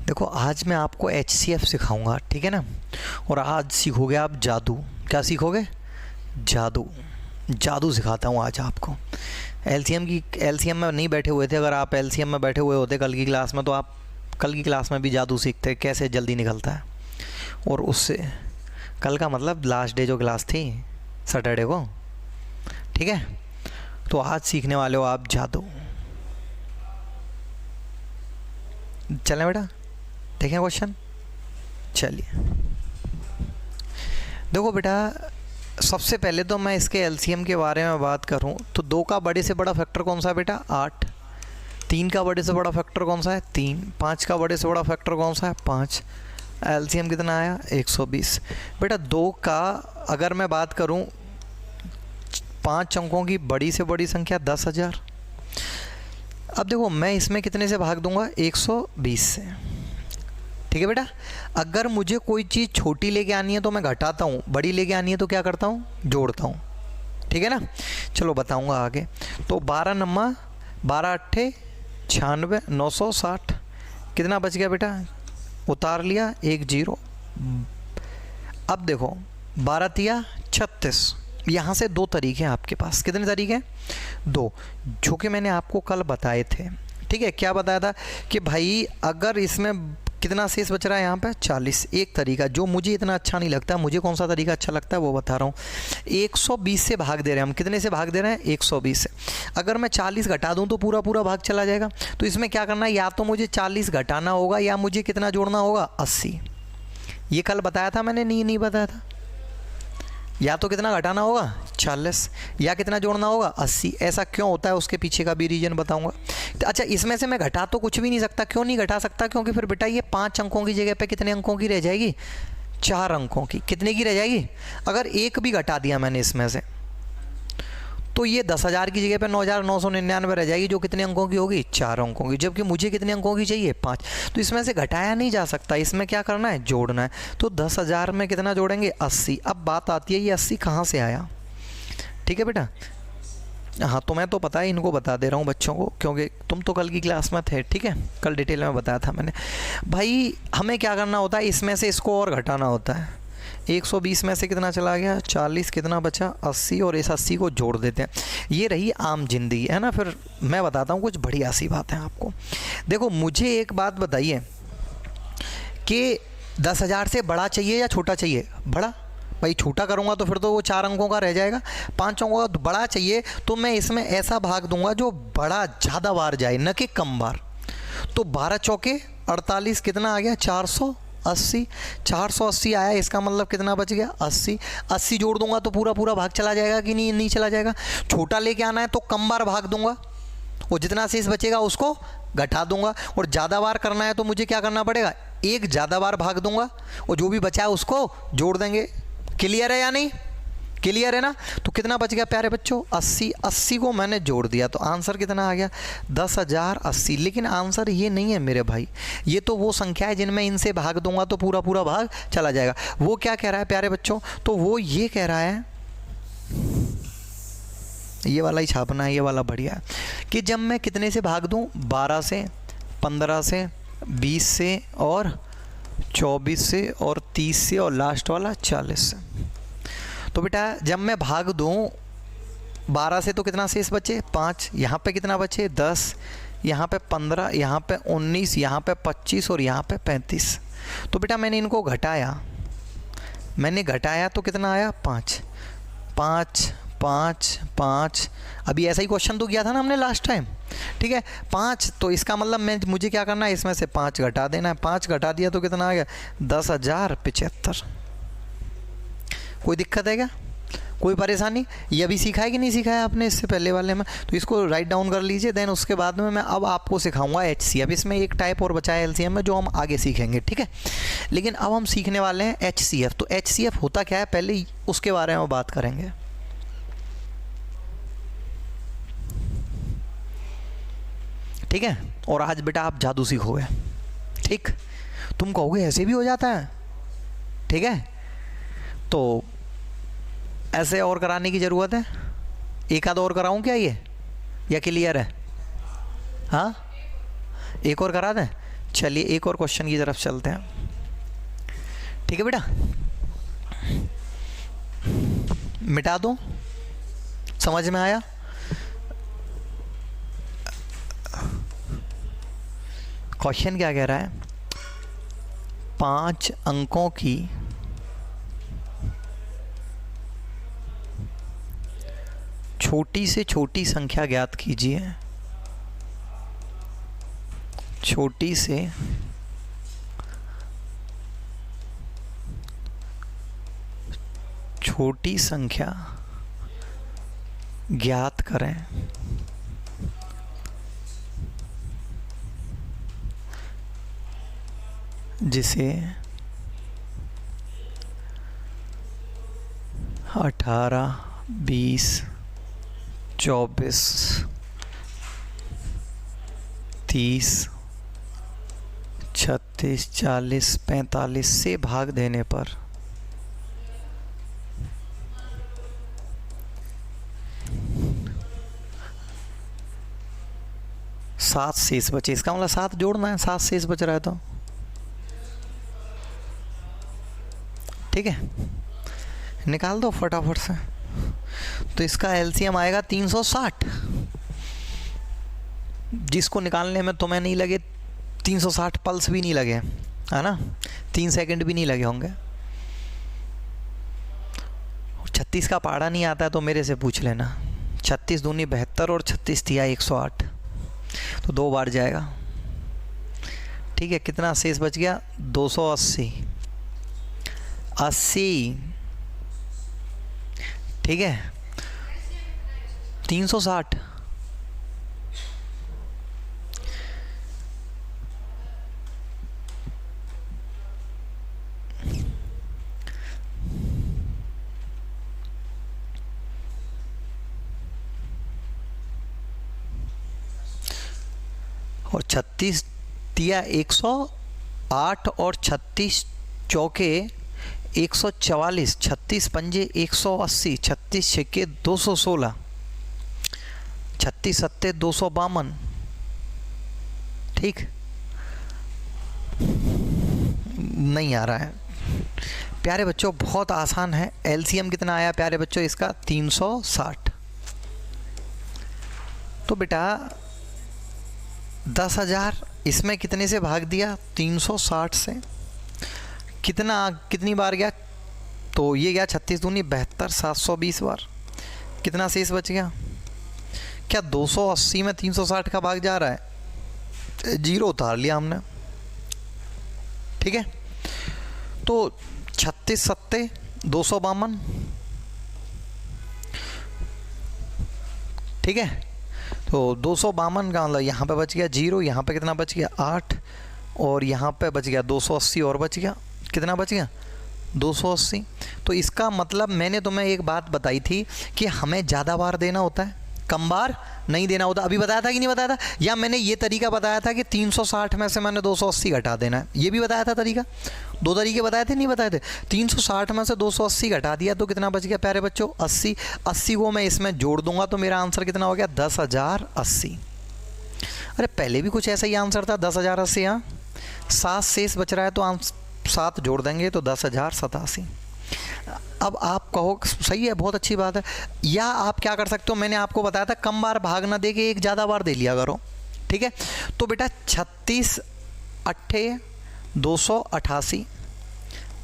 देखो आज मैं आपको HCF सिखाऊंगा, ठीक है ना। और आज सीखोगे आप जादू। क्या सीखोगे? जादू। जादू सिखाता हूँ आज आपको। एलसीएम में नहीं बैठे हुए थे। अगर आप एलसीएम में बैठे हुए होते कल की क्लास में तो आप कल की क्लास में भी जादू सीखते कैसे जल्दी निकलता है। और उससे कल का मतलब लास्ट डे जो क्लास थी सैटरडे को, ठीक है। तो आज सीखने वाले हो आप जादू। चलें बेटा, देखें क्वेश्चन। चलिए देखो बेटा, सबसे पहले तो मैं इसके एलसीएम के बारे में बात करूं तो 2 का बड़े से बड़ा फैक्टर कौन सा है बेटा? 8। 3 का बड़े से बड़ा फैक्टर कौन सा है? 3। 5 का बड़े से बड़ा फैक्टर कौन सा है? 5। एलसीएम कितना आया? 120। बेटा 2 का अगर मैं बात करूं 5 अंकों की बड़ी से बड़ी संख्या 10,000। अब देखो मैं इसमें कितने से भाग दूंगा? 120 से, ठीक है बेटा। अगर मुझे कोई चीज़ छोटी लेके आनी है तो मैं घटाता हूँ, बड़ी लेके आनी है तो क्या करता हूँ? जोड़ता हूँ, ठीक है ना। चलो बताऊँगा आगे। तो 12 नम्मा 12 अट्ठे 96, 960। कितना बच गया बेटा? उतार लिया 1 0। अब देखो 12 तिया 36। यहाँ से 2 तरीके हैं आपके पास। कितने तरीके हैं? 2, जो कि मैंने आपको कल बताए थे, ठीक है। क्या बताया था कि भाई अगर इसमें कितना शेष बच रहा है यहाँ पे? 40। एक तरीका जो मुझे इतना अच्छा नहीं लगता, मुझे कौन सा तरीका अच्छा लगता है वो बता रहा हूँ। 120 से भाग दे रहे हैं हम। कितने से भाग दे रहे हैं? 120 से। अगर मैं 40 घटा दूँ तो पूरा पूरा भाग चला जाएगा। तो इसमें क्या करना है? या तो मुझे 40 घटाना होगा या मुझे कितना जोड़ना होगा? 80। ये कल बताया था मैंने? नहीं बताया था। या तो कितना घटाना होगा? 40, या कितना जोड़ना होगा? 80। ऐसा क्यों होता है उसके पीछे का भी रीजन बताऊंगा। अच्छा, इसमें से मैं घटा तो कुछ भी नहीं सकता। क्यों नहीं घटा सकता? क्योंकि फिर बेटा ये 5 अंकों की जगह पे कितने अंकों की रह जाएगी? 4 अंकों की। कितने की रह जाएगी? अगर एक भी घटा दिया मैंने इसमें से तो ये 10,000 की जगह पे 9,999 रह जाएगी, जो कितने अंकों की होगी? 4 अंकों की। जबकि मुझे कितने अंकों की चाहिए? 5। तो इसमें से घटाया नहीं जा सकता, इसमें क्या करना है? जोड़ना है। तो 10,000 में कितना जोड़ेंगे? 80। अब बात आती है ये 80 कहाँ से आया, ठीक है बेटा। हाँ तो मैं तो पता है इनको बता दे रहा हूँ बच्चों को, क्योंकि तुम तो कल की क्लास में थे, ठीक है। कल डिटेल में बताया था मैंने। भाई हमें क्या करना होता है? इसमें से इसको और घटाना होता है। 120 में से कितना चला गया? 40। कितना बचा? 80। और इस 80 को जोड़ देते हैं। ये रही आम जिंदगी, है ना। फिर मैं बताता हूँ कुछ बढ़िया सी बात है आपको। देखो मुझे एक बात बताइए, कि 10,000 से बड़ा चाहिए या छोटा चाहिए? बड़ा। भाई छोटा करूँगा तो फिर तो वो 4 अंकों का रह जाएगा, 5 अंकों का बड़ा चाहिए, तो मैं इसमें ऐसा भाग दूंगा जो बड़ा ज़्यादा बार जाए, न कि कम बार। तो 12 चौके 48, कितना आ गया? 480। 480 आया, इसका मतलब कितना बच गया? 80। 80 जोड़ दूंगा तो पूरा पूरा भाग चला जाएगा कि नहीं? नहीं चला जाएगा। छोटा लेके आना है तो कम बार भाग दूंगा, और जितना शेष बचेगा उसको घटा दूंगा। और ज़्यादा बार करना है तो मुझे क्या करना पड़ेगा? एक ज़्यादा बार भाग दूंगा, और जो भी बचा है उसको जोड़ देंगे। क्लियर है या नहीं? क्लियर है ना? तो कितना बच गया प्यारे बच्चों? 80। 80 को मैंने जोड़ दिया तो आंसर कितना आ गया? 10,080। लेकिन आंसर ये नहीं है मेरे भाई, ये तो वो संख्या है जिनमें इनसे भाग दूंगा तो पूरा पूरा भाग चला जाएगा। वो क्या कह रहा है प्यारे बच्चों? तो वो ये कह रहा है, ये वाला ही छापना है, ये वाला बढ़िया है, कि जब मैं कितने से भाग दूं? 12 से, 15 से, 20 से, और 24 से, और 30 से, और लास्ट वाला 40 से। तो बेटा जब मैं भाग दूं 12 से तो कितना शेष बचे? 5। यहाँ पे कितना बचे? 10। यहाँ पे 15, यहाँ पे 19, यहाँ पे 25, और यहाँ पे 35। तो बेटा मैंने इनको घटाया, तो कितना आया? 5 5 5 5। अभी ऐसा ही क्वेश्चन तो किया था ना हमने लास्ट टाइम, ठीक है? 5, तो इसका मतलब मुझे क्या करना है? इसमें से 5 घटा देना है। 5 घटा दिया तो कितना आ गया? 10,075। कोई दिक्कत है क्या? कोई परेशानी? ये अभी सीखा है कि नहीं सीखा है आपने इससे पहले वाले में? तो इसको राइट डाउन कर लीजिए। देन उसके बाद में मैं अब आपको सिखाऊंगा HCF। इसमें एक टाइप और बचा है LCM में, जो हम आगे सीखेंगे, ठीक है? लेकिन अब हम सीखने वाले हैं HCF। तो HCF होता क्या है, पहले उसके बारे में बात करेंगे। ठीक है? और आज बेटा आप जादू सीखोगे, ठीक? तुम कहोगे ऐसे भी हो जाता है, ठीक है? तो ऐसे और कराने की ज़रूरत है? एक आध और कराऊं क्या ये, या क्लियर है? हाँ, एक और करा दें? चलिए एक और क्वेश्चन की तरफ चलते हैं, ठीक है बेटा? मिटा दूं? समझ में आया? क्वेश्चन क्या कह रहा है? 5 अंकों की छोटी से छोटी संख्या ज्ञात कीजिए। छोटी से छोटी संख्या ज्ञात करें जिसे 18, 20, 24, 30, 36, 40, 45 से भाग देने पर 7 शेष बचे। इसका मतलब 7 जोड़ना है, 7 शेष बच रहा है तो ठीक है, निकाल दो फटाफट से। तो इसका एलसीएम आएगा 360। जिसको निकालने में तुम्हें नहीं लगे 360 पल्स भी नहीं लगे, है ना, 3 सेकंड भी नहीं लगे होंगे। 36 का पहाड़ा नहीं आता है तो मेरे से पूछ लेना। 36 दूनी 72 और 36 तिया 108, तो 2 बार जाएगा। ठीक है, कितना शेष बच गया? 280, 80, ठीक है, 360। और 36 तिया 108 और 36 चौके 144, 36 पंजे 180, 36 छक्के 216, 36 सत्ते 252। ठीक, नहीं आ रहा है प्यारे बच्चों, बहुत आसान है। एलसीएम कितना आया प्यारे बच्चों इसका? 360। तो बेटा 10,000 इसमें कितने से भाग दिया? 360 से। कितनी बार गया, तो ये गया 36 दूनी 72, 720 बार। कितना शेष बच गया? क्या 280 में 360 का भाग जा रहा है? जीरो उतार लिया हमने। ठीक है, तो 36 सत्ते 252। ठीक है, तो 252 का मतलब यहाँ पे बच गया जीरो, यहाँ पे कितना बच गया 8, और यहाँ पे बच गया 280 और बच गया, कितना बच गया 280। तो इसका मतलब मैंने तुम्हें एक बात बताई थी कि हमें ज़्यादा बार देना होता है, कम बार नहीं देना होता। अभी बताया था कि नहीं बताया था? या मैंने ये तरीका बताया था कि 360 में से मैंने 280 घटा देना है, ये भी बताया था तरीका? दो तरीके बताए थे, नहीं बताए थे? 360 में से 280 घटा दिया तो कितना बच गया प्यारे बच्चों? 80। 80 को मैं इसमें जोड़ दूंगा तो मेरा आंसर कितना हो गया? 10,080। अरे पहले भी कुछ ऐसा ही आंसर था, 10,080। हाँ, 7 शेष बच रहा है तो 7 जोड़ देंगे तो 10,087। अब आप कहो सही है, बहुत अच्छी बात है। या आप क्या कर सकते हो, मैंने आपको बताया था कम बार भाग ना दे के एक ज़्यादा बार दे लिया करो। ठीक है, तो बेटा 36 अट्ठे 288,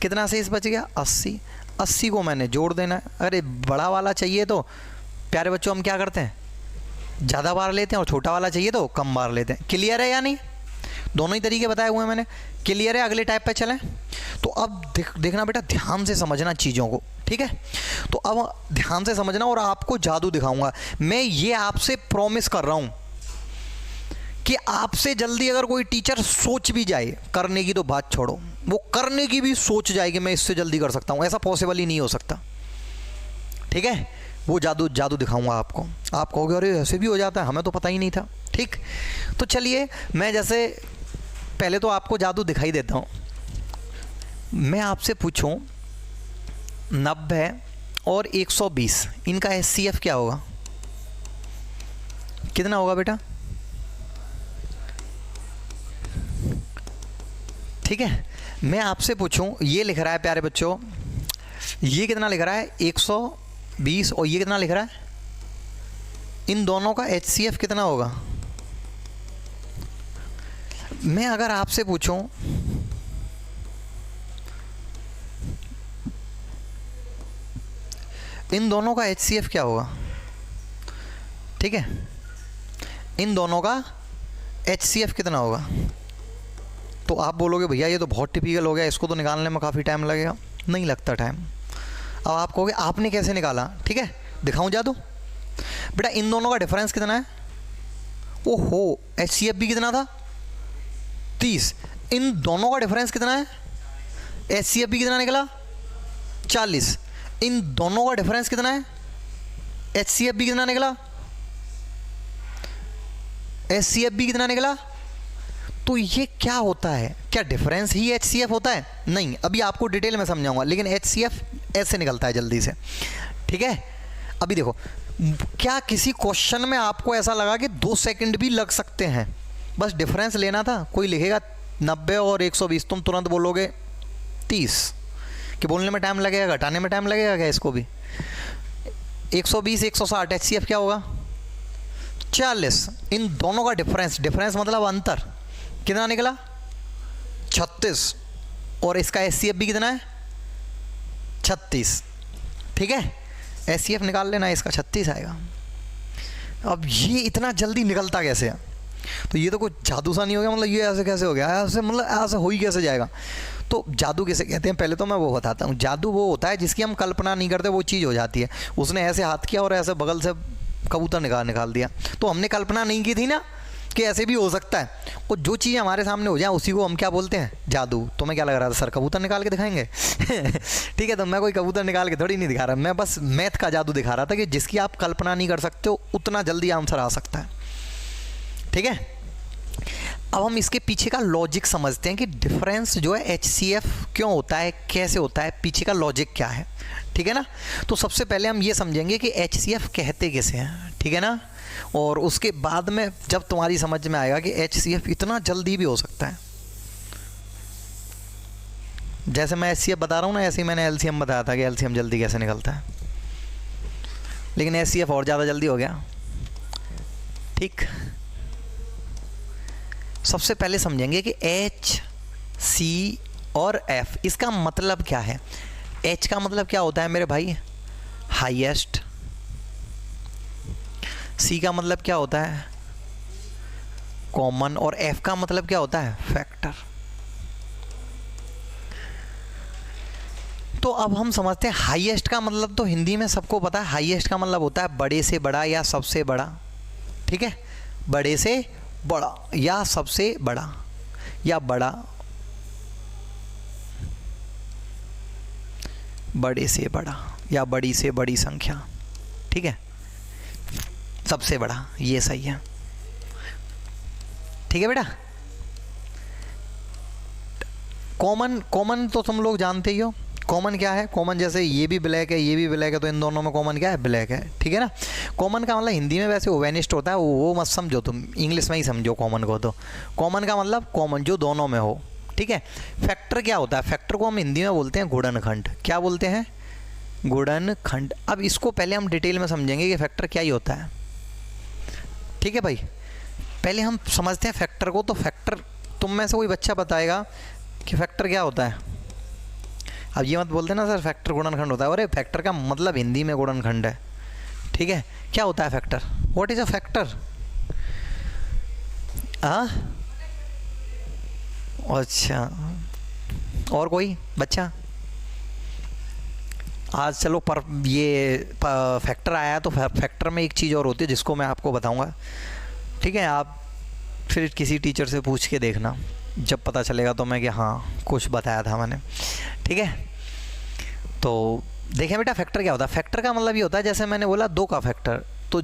कितना शेष बच गया? 80। 80 को मैंने जोड़ देना है। अरे बड़ा वाला चाहिए तो प्यारे बच्चों हम क्या करते हैं, ज़्यादा बार लेते हैं, और छोटा वाला चाहिए तो कम बार लेते हैं। क्लियर है या नहीं? दोनों ही तरीके बताए हुए हैं मैंने। क्लियर है? अगले टाइप पे चलें। तो अब देखना बेटा, ध्यान से समझना चीज़ों को। ठीक है, तो अब ध्यान से समझना, और आपको जादू दिखाऊंगा मैं। ये आपसे प्रॉमिस कर रहा हूं कि आपसे जल्दी अगर कोई टीचर सोच भी जाए करने की तो बात छोड़ो, वो करने की भी सोच जाए कि मैं इससे जल्दी कर सकता हूं, ऐसा पॉसिबल ही नहीं हो सकता। ठीक है, वो जादू दिखाऊंगा आपको। आप कहोगे अरे ऐसे भी हो जाता है, हमें तो पता ही नहीं था। ठीक, तो चलिए मैं जैसे पहले तो आपको जादू दिखाई देता हूँ। मैं आपसे पूछूं 90 और 120, इनका HCF क्या होगा? कितना होगा बेटा? ठीक है, मैं आपसे पूछूं, ये लिख रहा है प्यारे बच्चों, ये कितना लिख रहा है? 120, और ये कितना लिख रहा है? इन दोनों का HCF कितना होगा? मैं अगर आपसे पूछूं इन दोनों का HCF क्या होगा? ठीक है, इन दोनों का HCF कितना होगा? तो आप बोलोगे भैया ये तो बहुत टिपिकल हो गया, इसको तो निकालने में काफ़ी टाइम लगेगा। नहीं लगता टाइम। अब आप कहोगे आपने कैसे निकाला? ठीक है, दिखाऊं जादू? बेटा इन दोनों का डिफरेंस कितना है? ओहो, HCF भी कितना था? 30। इन दोनों का डिफरेंस कितना है? HCF भी कितना निकला? 40। इन दोनों का डिफरेंस कितना है? HCF भी कितना निकला? HCF भी कितना निकला? तो ये क्या होता है? क्या डिफरेंस ही HCF होता है? नहीं, अभी आपको डिटेल में समझाऊंगा, लेकिन HCF ऐसे निकलता है जल्दी से। ठीक है, अभी देखो, क्या किसी क्वेश्चन में आपको ऐसा लगा कि 2 सेकंड भी लग सकते हैं? बस डिफरेंस लेना था। कोई लिखेगा 90 और 120, तुम तुरंत बोलोगे 30, कि बोलने में टाइम लगेगा, घटाने में टाइम लगेगा क्या इसको भी? 120 160, HCF क्या होगा? 40। इन दोनों का डिफरेंस मतलब अंतर, कितना निकला? 36, और इसका HCF भी कितना है? 36। ठीक है, HCF निकाल लेना, इसका 36 आएगा। अब ये इतना जल्दी निकलता कैसे है? तो ये तो कुछ जादू सा नहीं हो गया, मतलब ये ऐसे कैसे हो गया? ऐसे मतलब ऐसे हो ही कैसे जाएगा? तो जादू किसे कहते हैं पहले तो मैं वो बताता हूँ। जादू वो होता है जिसकी हम कल्पना नहीं करते, वो चीज़ हो जाती है। उसने ऐसे हाथ किया और ऐसे बगल से कबूतर निकाल दिया, तो हमने कल्पना नहीं की थी ना कि ऐसे भी हो सकता है। और जो चीज़ हमारे सामने हो जाए उसी को हम क्या बोलते हैं? जादू। तुम्हें क्या लग रहा था सर कबूतर निकाल के दिखाएंगे? ठीक है, तो मैं कोई कबूतर निकाल के थोड़ी नहीं दिखा रहा, मैं बस मैथ का जादू दिखा रहा था कि जिसकी आप कल्पना नहीं कर सकते हो उतना जल्दी आंसर आ सकता है। ठीक है, अब हम इसके पीछे का लॉजिक समझते हैं कि डिफरेंस जो है HCF क्यों होता है, कैसे होता है, पीछे का लॉजिक क्या है। ठीक है ना, तो सबसे पहले हम ये समझेंगे कि HCF कहते किसे हैं। ठीक है ना, और उसके बाद में जब तुम्हारी समझ में आएगा कि HCF इतना जल्दी भी हो सकता है, जैसे मैं HCF बता रहा हूँ ना, ऐसे ही मैंने LCM बताया था कि LCM जल्दी कैसे निकलता है, लेकिन HCF और ज़्यादा जल्दी हो गया। ठीक, सबसे पहले समझेंगे कि HCF और F, इसका मतलब क्या है? H का मतलब क्या होता है मेरे भाई? हाईएस्ट। C का मतलब क्या होता है? कॉमन। और F का मतलब क्या होता है? फैक्टर। तो अब हम समझते हैं हाईएस्ट का मतलब तो हिंदी में सबको पता है, हाईएस्ट का मतलब होता है बड़े से बड़ा या सबसे बड़ा। ठीक है, बड़े से बड़ा या सबसे बड़ा या बड़ा, बड़े से बड़ा या बड़ी से बड़ी संख्या। ठीक है, सबसे बड़ा, ये सही है। ठीक है बेटा। कॉमन, कॉमन तो तुम लोग जानते ही हो। कॉमन क्या है? कॉमन जैसे ये भी ब्लैक है, ये भी ब्लैक है, तो इन दोनों में कॉमन क्या है? ब्लैक है। ठीक है ना। कॉमन का मतलब हिंदी में वैसे ओवेनिस्ट होता है, वो मत समझो तुम, इंग्लिश में ही समझो कॉमन को। तो कॉमन का मतलब कॉमन, जो दोनों में हो। ठीक है। फैक्टर क्या होता है? फैक्टर को हम हिंदी में बोलते हैं गुणनखंड। क्या बोलते हैं? गुणनखंड। अब इसको पहले हम डिटेल में समझेंगे कि फैक्टर क्या ही होता है। ठीक है भाई, पहले हम समझते हैं फैक्टर को। तो फैक्टर, तुम में से कोई बच्चा बताएगा कि फैक्टर क्या होता है? अब ये मत बोलते ना सर फैक्टर गुणनखंड होता है। अरे फैक्टर का मतलब हिंदी में गुणनखंड है। ठीक है, क्या होता है factor? What is a factor? हाँ, अच्छा, और कोई बच्चा? आज चलो, पर ये फैक्टर आया तो फैक्टर में एक चीज़ और होती है जिसको मैं आपको बताऊंगा। ठीक है, आप फिर किसी टीचर से पूछ के देखना, जब पता चलेगा तो मैं कि हाँ कुछ बताया था मैंने। ठीक है, तो देखें बेटा फैक्टर क्या होता है। फैक्टर का मतलब ये होता है, जैसे मैंने बोला 2 का फैक्टर, तो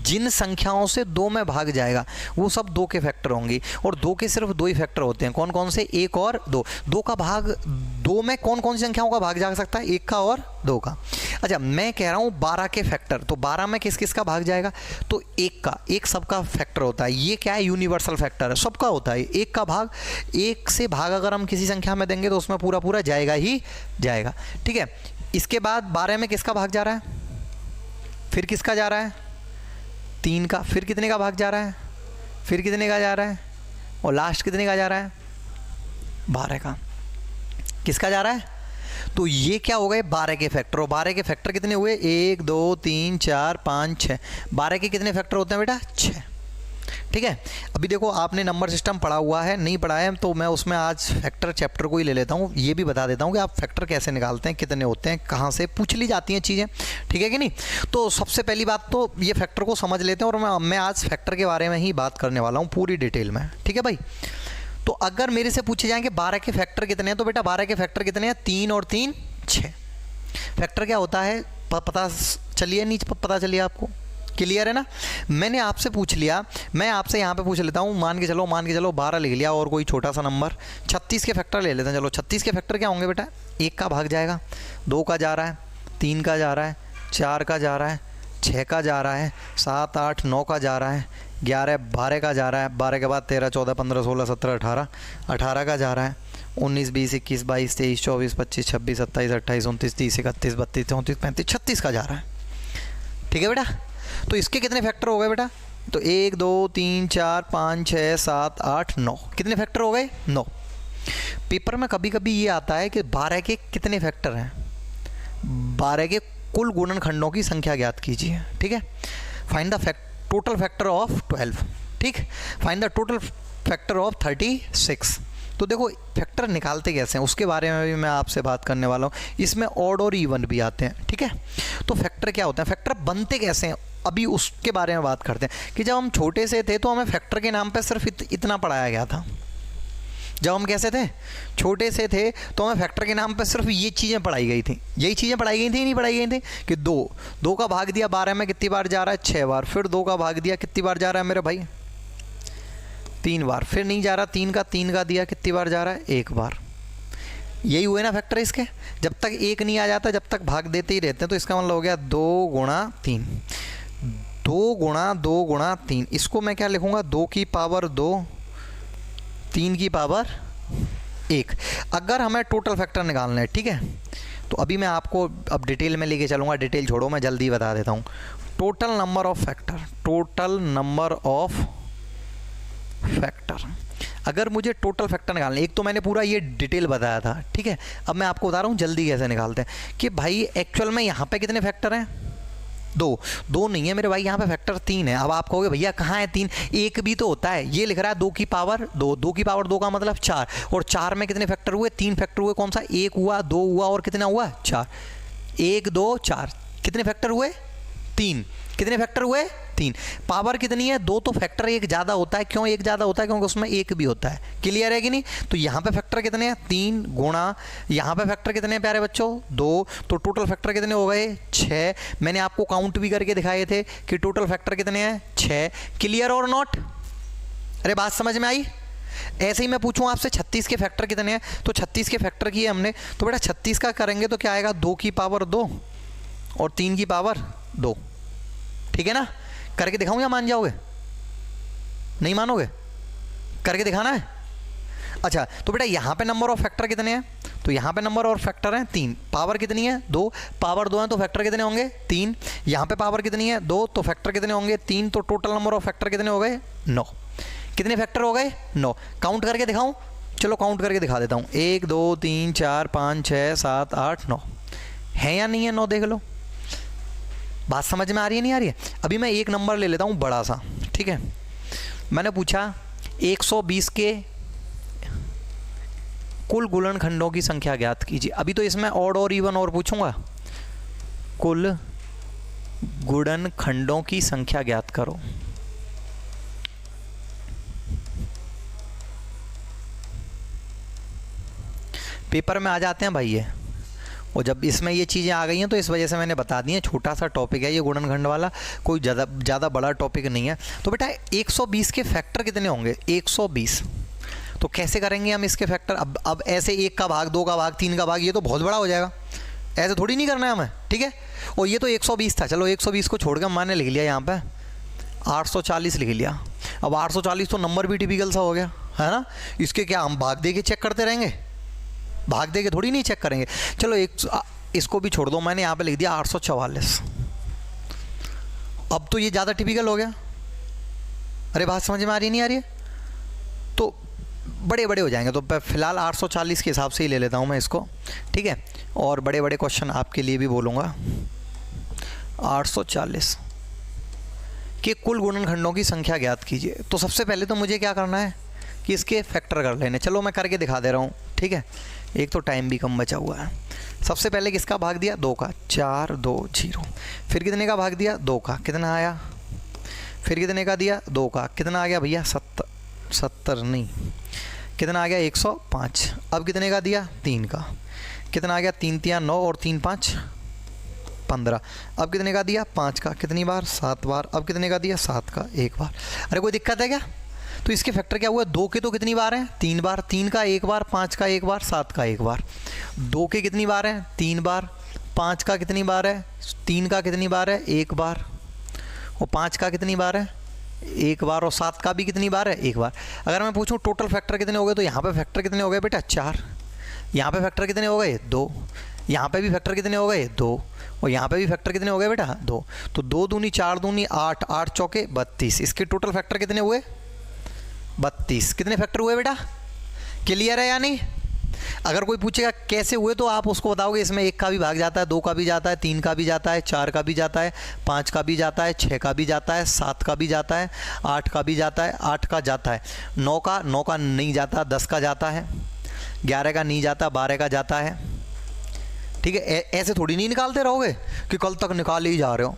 जिन संख्याओं से 2 में भाग जाएगा वो सब 2 के फैक्टर होंगी। और 2 के सिर्फ 2 ही फैक्टर होते हैं। कौन कौन से? 1 और 2। 2 का भाग, 2 में कौन कौन सी संख्याओं का भाग जा सकता है? 1 का और 2 का। अच्छा, मैं कह रहा हूँ 12 के फैक्टर, तो 12 में किस किस का भाग जाएगा? तो 1 का, 1 सबका फैक्टर होता है। ये क्या है? यूनिवर्सल फैक्टर है, सबका होता है। 1 का भाग, 1 से भाग अगर हम किसी संख्या में देंगे तो उसमें पूरा पूरा जाएगा ही जाएगा। ठीक है, इसके बाद 12 में किसका भाग जा रहा है? फिर किसका जा रहा है? 3 का। फिर कितने का भाग जा रहा है? फिर कितने का जा रहा है? और लास्ट कितने का जा रहा है? 12 का। किसका जा रहा है? तो ये क्या हो गए? 12 के फैक्टर। और 12 के फैक्टर कितने हुए? 1 2 3 4 5 6। 12 के कितने फैक्टर होते हैं बेटा? 6। ठीक है, अभी देखो आपने नंबर सिस्टम पढ़ा हुआ है, नहीं पढ़ा है तो मैं उसमें आज फैक्टर चैप्टर को ही ले लेता हूँ। ये भी बता देता हूँ कि आप फैक्टर कैसे निकालते हैं, कितने होते हैं, कहाँ से पूछ ली जाती हैं चीज़ें। ठीक है कि नहीं? तो सबसे पहली बात तो ये फैक्टर को समझ लेते हैं, और मैं आज फैक्टर के बारे में ही बात करने वाला हूँ पूरी डिटेल में। ठीक है भाई, तो अगर मेरे से पूछे जाएंगे 12 के फैक्टर कितने हैं, तो बेटा 12 के फैक्टर कितने हैं? 3 और 3 6। फैक्टर क्या होता है पता चलिए, नहीं पता चलिए आपको? क्लियर है ना? मैंने आपसे पूछ लिया, मैं आपसे यहाँ पे पूछ लेता हूँ, मान के चलो 12 लिख लिया और कोई छोटा सा नंबर 36 के फैक्टर ले लेते हैं। चलो 36 के फैक्टर क्या होंगे बेटा? 1 का भाग जाएगा, 2 का जा रहा है, 3 का जा रहा है, 4 का जा रहा है, 6 का जा रहा है, 7 8 9 का जा रहा है, 11 12 का जा रहा है, 12 के बाद 13 14 15 16 17 18 18 का जा रहा है, 19 20 21 22 23 24 25 26 27 28 29 30 31 32 33 35 36 का जा रहा है। ठीक है बेटा, तो इसके कितने फैक्टर हो गए बेटा? तो 1 2 3 4 5 6 7 8 9। कितने फैक्टर हो गए? 9। पेपर में कभी कभी ये आता है कि 12 के कितने फैक्टर हैं? 12 के कुल गुणनखंडों की संख्या ज्ञात कीजिए। ठीक है, find the total factor of 12। ठीक, find the total factor of 36। तो देखो फैक्टर निकालते कैसे हैं उसके बारे में भी मैं आपसे बात करने वाला हूँ। इसमें ऑड और इवन भी आते हैं। ठीक है, तो फैक्टर क्या होता है, फैक्टर बनते कैसे हैं, अभी उसके बारे में बात करते हैं। कि जब हम छोटे से थे तो हमें फैक्टर के नाम पे सिर्फ इतना पढ़ाया गया था। जब हम कैसे थे, छोटे से थे, तो हमें फैक्टर के नाम पे सिर्फ ये चीज़ें पढ़ाई गई थी। यही चीज़ें पढ़ाई गई थी, नहीं पढ़ाई गई थी कि 2 का भाग दिया 12 में कितनी बार जा रहा है? 6 बार। फिर 2 का भाग दिया कितनी बार जा रहा है मेरे भाई? 3 बार। फिर नहीं जा रहा, 3 का दिया कितनी बार जा रहा है? 1 बार। यही हुए ना फैक्टर इसके। जब तक 1 नहीं आ जाता, जब तक भाग देते ही रहते हैं, तो इसका मतलब हो गया 2 गुणा 3। 2 गुणा 3। इसको मैं क्या लिखूंगा? 2 की पावर 2, 3 की पावर 1। अगर हमें टोटल फैक्टर निकालना है, ठीक है, तो अभी मैं आपको अब डिटेल में लेके चलूँगा। डिटेल छोड़ो, मैं जल्दी बता देता हूँ। Total number of factor, total number of factor. अगर मुझे टोटल फैक्टर निकालना है, एक तो मैंने पूरा ये डिटेल बताया था, ठीक है, अब मैं आपको बता रहा हूँ जल्दी कैसे निकालते हैं कि भाई एक्चुअल में यहाँ पे कितने फैक्टर हैं, दो नहीं है मेरे भाई, यहाँ पे फैक्टर 3 है। अब आप कहोगे भैया कहाँ है 3, एक भी तो होता है, ये लिख रहा है 2 की पावर 2, 2 की पावर 2 का मतलब 4, और 4 में कितने फैक्टर हुए, 3 फैक्टर हुए, कौन सा, 1 हुआ, 2 हुआ और कितना हुआ 4, 1 2 4, कितने फैक्टर हुए 3, कितने फैक्टर हुए 3, पावर कितनी है 2, तो फैक्टर एक ज़्यादा होता है, क्यों एक ज़्यादा होता है, क्योंकि उसमें एक भी होता है, क्लियर है कि नहीं। तो यहाँ पे फैक्टर कितने हैं 3 गुणा यहाँ पे फैक्टर कितने हैं प्यारे बच्चों 2, तो टोटल फैक्टर कितने हो गए 6। मैंने आपको काउंट भी करके दिखाए थे कि टोटल फैक्टर कितने हैं 6, क्लियर और नॉट, अरे बात समझ में आई। ऐसे ही मैं पूछूं आपसे 36 के फैक्टर कितने हैं, तो 36 के फैक्टर किए हमने, तो बेटा 36 का करेंगे तो क्या आएगा 2 की पावर 2 और 3 की पावर 2, ठीक है ना। करके दिखाऊं या मान जाओगे, नहीं मानोगे, करके दिखाना है। अच्छा तो बेटा यहाँ पे नंबर ऑफ फैक्टर कितने हैं, तो यहाँ पे नंबर ऑफ फैक्टर हैं 3, पावर कितनी है 2, पावर 2 है तो फैक्टर कितने होंगे 3, यहाँ पे पावर कितनी है 2 तो फैक्टर कितने होंगे 3, तो टोटल नंबर ऑफ फैक्टर कितने हो गए 9, कितने फैक्टर हो गए 9। काउंट करके दिखाऊं, चलो काउंट करके दिखा देता हूँ, 1 2 3 4 5 6 7 8 9, है या नहीं है 9, देख लो, बात समझ में आ रही है नहीं आ रही है। अभी मैं एक नंबर ले लेता हूँ बड़ा सा, ठीक है, मैंने पूछा 120 के कुल गुणनखंडों की संख्या ज्ञात कीजिए। अभी तो इसमें ऑड और इवन और पूछूंगा, कुल गुणनखंडों की संख्या ज्ञात करो। पेपर में आ जाते हैं भाई ये, और जब इसमें ये चीज़ें आ गई हैं तो इस वजह से मैंने बता दी है, छोटा सा टॉपिक है ये गुणनखंड वाला, कोई ज़्यादा बड़ा टॉपिक नहीं है। तो बेटा 120 के फैक्टर कितने होंगे 120, तो कैसे करेंगे हम इसके फैक्टर, अब ऐसे 1 का भाग 2 का भाग 3 का भाग, ये तो बहुत बड़ा हो जाएगा, ऐसे थोड़ी नहीं करना है हमें, ठीक है। और ये तो 120 था, चलो 120 को छोड़कर मैंने लिख लिया यहाँ पे 840 लिख लिया। अब 840 तो नंबर भी टिपिकल सा हो गया है ना, इसके क्या हम भाग दे के चेक करते रहेंगे, भाग दे के थोड़ी नहीं चेक करेंगे। चलो इसको भी छोड़ दो, मैंने यहाँ पे लिख दिया 844, अब तो ये ज़्यादा टिपिकल हो गया, अरे बात समझ में आ रही नहीं आ रही है, तो बड़े बड़े हो जाएंगे, तो फिलहाल 840 के हिसाब से ही ले लेता हूँ मैं इसको, ठीक है। और बड़े बड़े क्वेश्चन आपके लिए भी बोलूँगा। 840 के कुल गुणनखंडों की संख्या ज्ञात कीजिए। तो सबसे पहले तो मुझे क्या करना है कि इसके फैक्टर कर लेने, चलो मैं करके दिखा दे रहा हूँ, ठीक है, एक तो टाइम भी कम बचा हुआ है। सबसे पहले किसका भाग दिया 2 का, 4 2 0, फिर कितने का भाग दिया 2 का, कितना आया, फिर कितने का दिया 2 का, कितना आ गया भैया 70 नहीं, कितना आ गया 105, अब कितने का दिया 3 का, कितना आ गया 3 3 9 और 3 5 15, अब कितने का दिया 5 का, कितनी बार 7 बार, अब कितने का दिया 7 का 1 बार। अरे कोई दिक्कत है क्या, तो इसके फैक्टर क्या हुआ 2 के तो कितनी बार हैं 3 बार, 3 का 1 बार, 5 का 1 बार, 7 का 1 बार, 2 के कितनी बार हैं 3 बार, 5 का कितनी बार है 3 का कितनी बार है 1 बार, और 5 का कितनी बार है 1 बार, और 7 का भी कितनी बार है 1 बार। अगर मैं पूछूं टोटल फैक्टर कितने हो गए, तो यहाँ पे फैक्टर कितने हो गए बेटा 4, यहाँ पे फैक्टर कितने हो गए 2, यहाँ पे भी फैक्टर कितने हो गए 2, और यहाँ पे भी फैक्टर कितने हो गए बेटा 2, तो 2 दूनी 4 दूनी 8, 8 चौके 32, इसके टोटल फैक्टर कितने हुए 32, कितने फैक्टर हुए बेटा, क्लियर है या नहीं। अगर कोई पूछेगा कैसे हुए, तो आप उसको बताओगे इसमें 1 का भी भाग जाता है, 2 का भी जाता है, 3 का भी जाता है, 4 का भी जाता है, 5 का भी जाता है, 6 का भी जाता है, 7 का भी जाता है, 8 का भी जाता है, 8 का जाता है, 9 का नहीं जाता, 10 का जाता है, 11 का नहीं जाता, 12 का जाता है, ठीक है। ऐसे थोड़ी नहीं निकालते रहोगे कि कल तक निकाल ही जा रहे हो,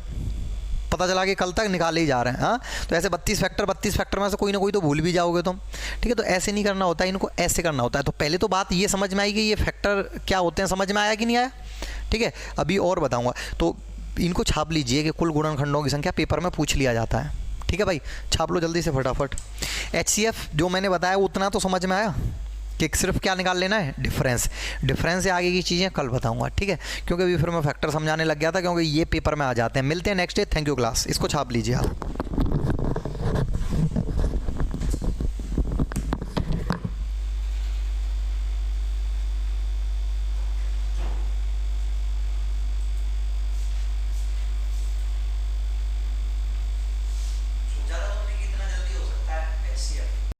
पता चला कि कल तक निकाले ही जा रहे हैं, हाँ, तो ऐसे 32 फैक्टर में से कोई ना कोई तो भूल भी जाओगे तुम, ठीक है। तो ऐसे नहीं करना होता है, इनको ऐसे करना होता है। तो पहले तो बात ये समझ में आई कि ये फैक्टर क्या होते हैं, समझ में आया कि नहीं आया, ठीक है। अभी और बताऊंगा, तो इनको छाप लीजिए कि कुल गुणनखंडों की संख्या पेपर में पूछ लिया जाता है, ठीक है भाई, छाप लो जल्दी से फटाफट। HCF जो मैंने बताया उतना तो समझ में आया कि सिर्फ क्या निकाल लेना है डिफरेंस से आगे की चीज़ें कल बताऊंगा, ठीक है, क्योंकि अभी फिर मैं फैक्टर समझाने लग गया था, क्योंकि ये पेपर में आ जाते हैं। मिलते हैं next day, thank you class, इसको छाप लीजिए आप।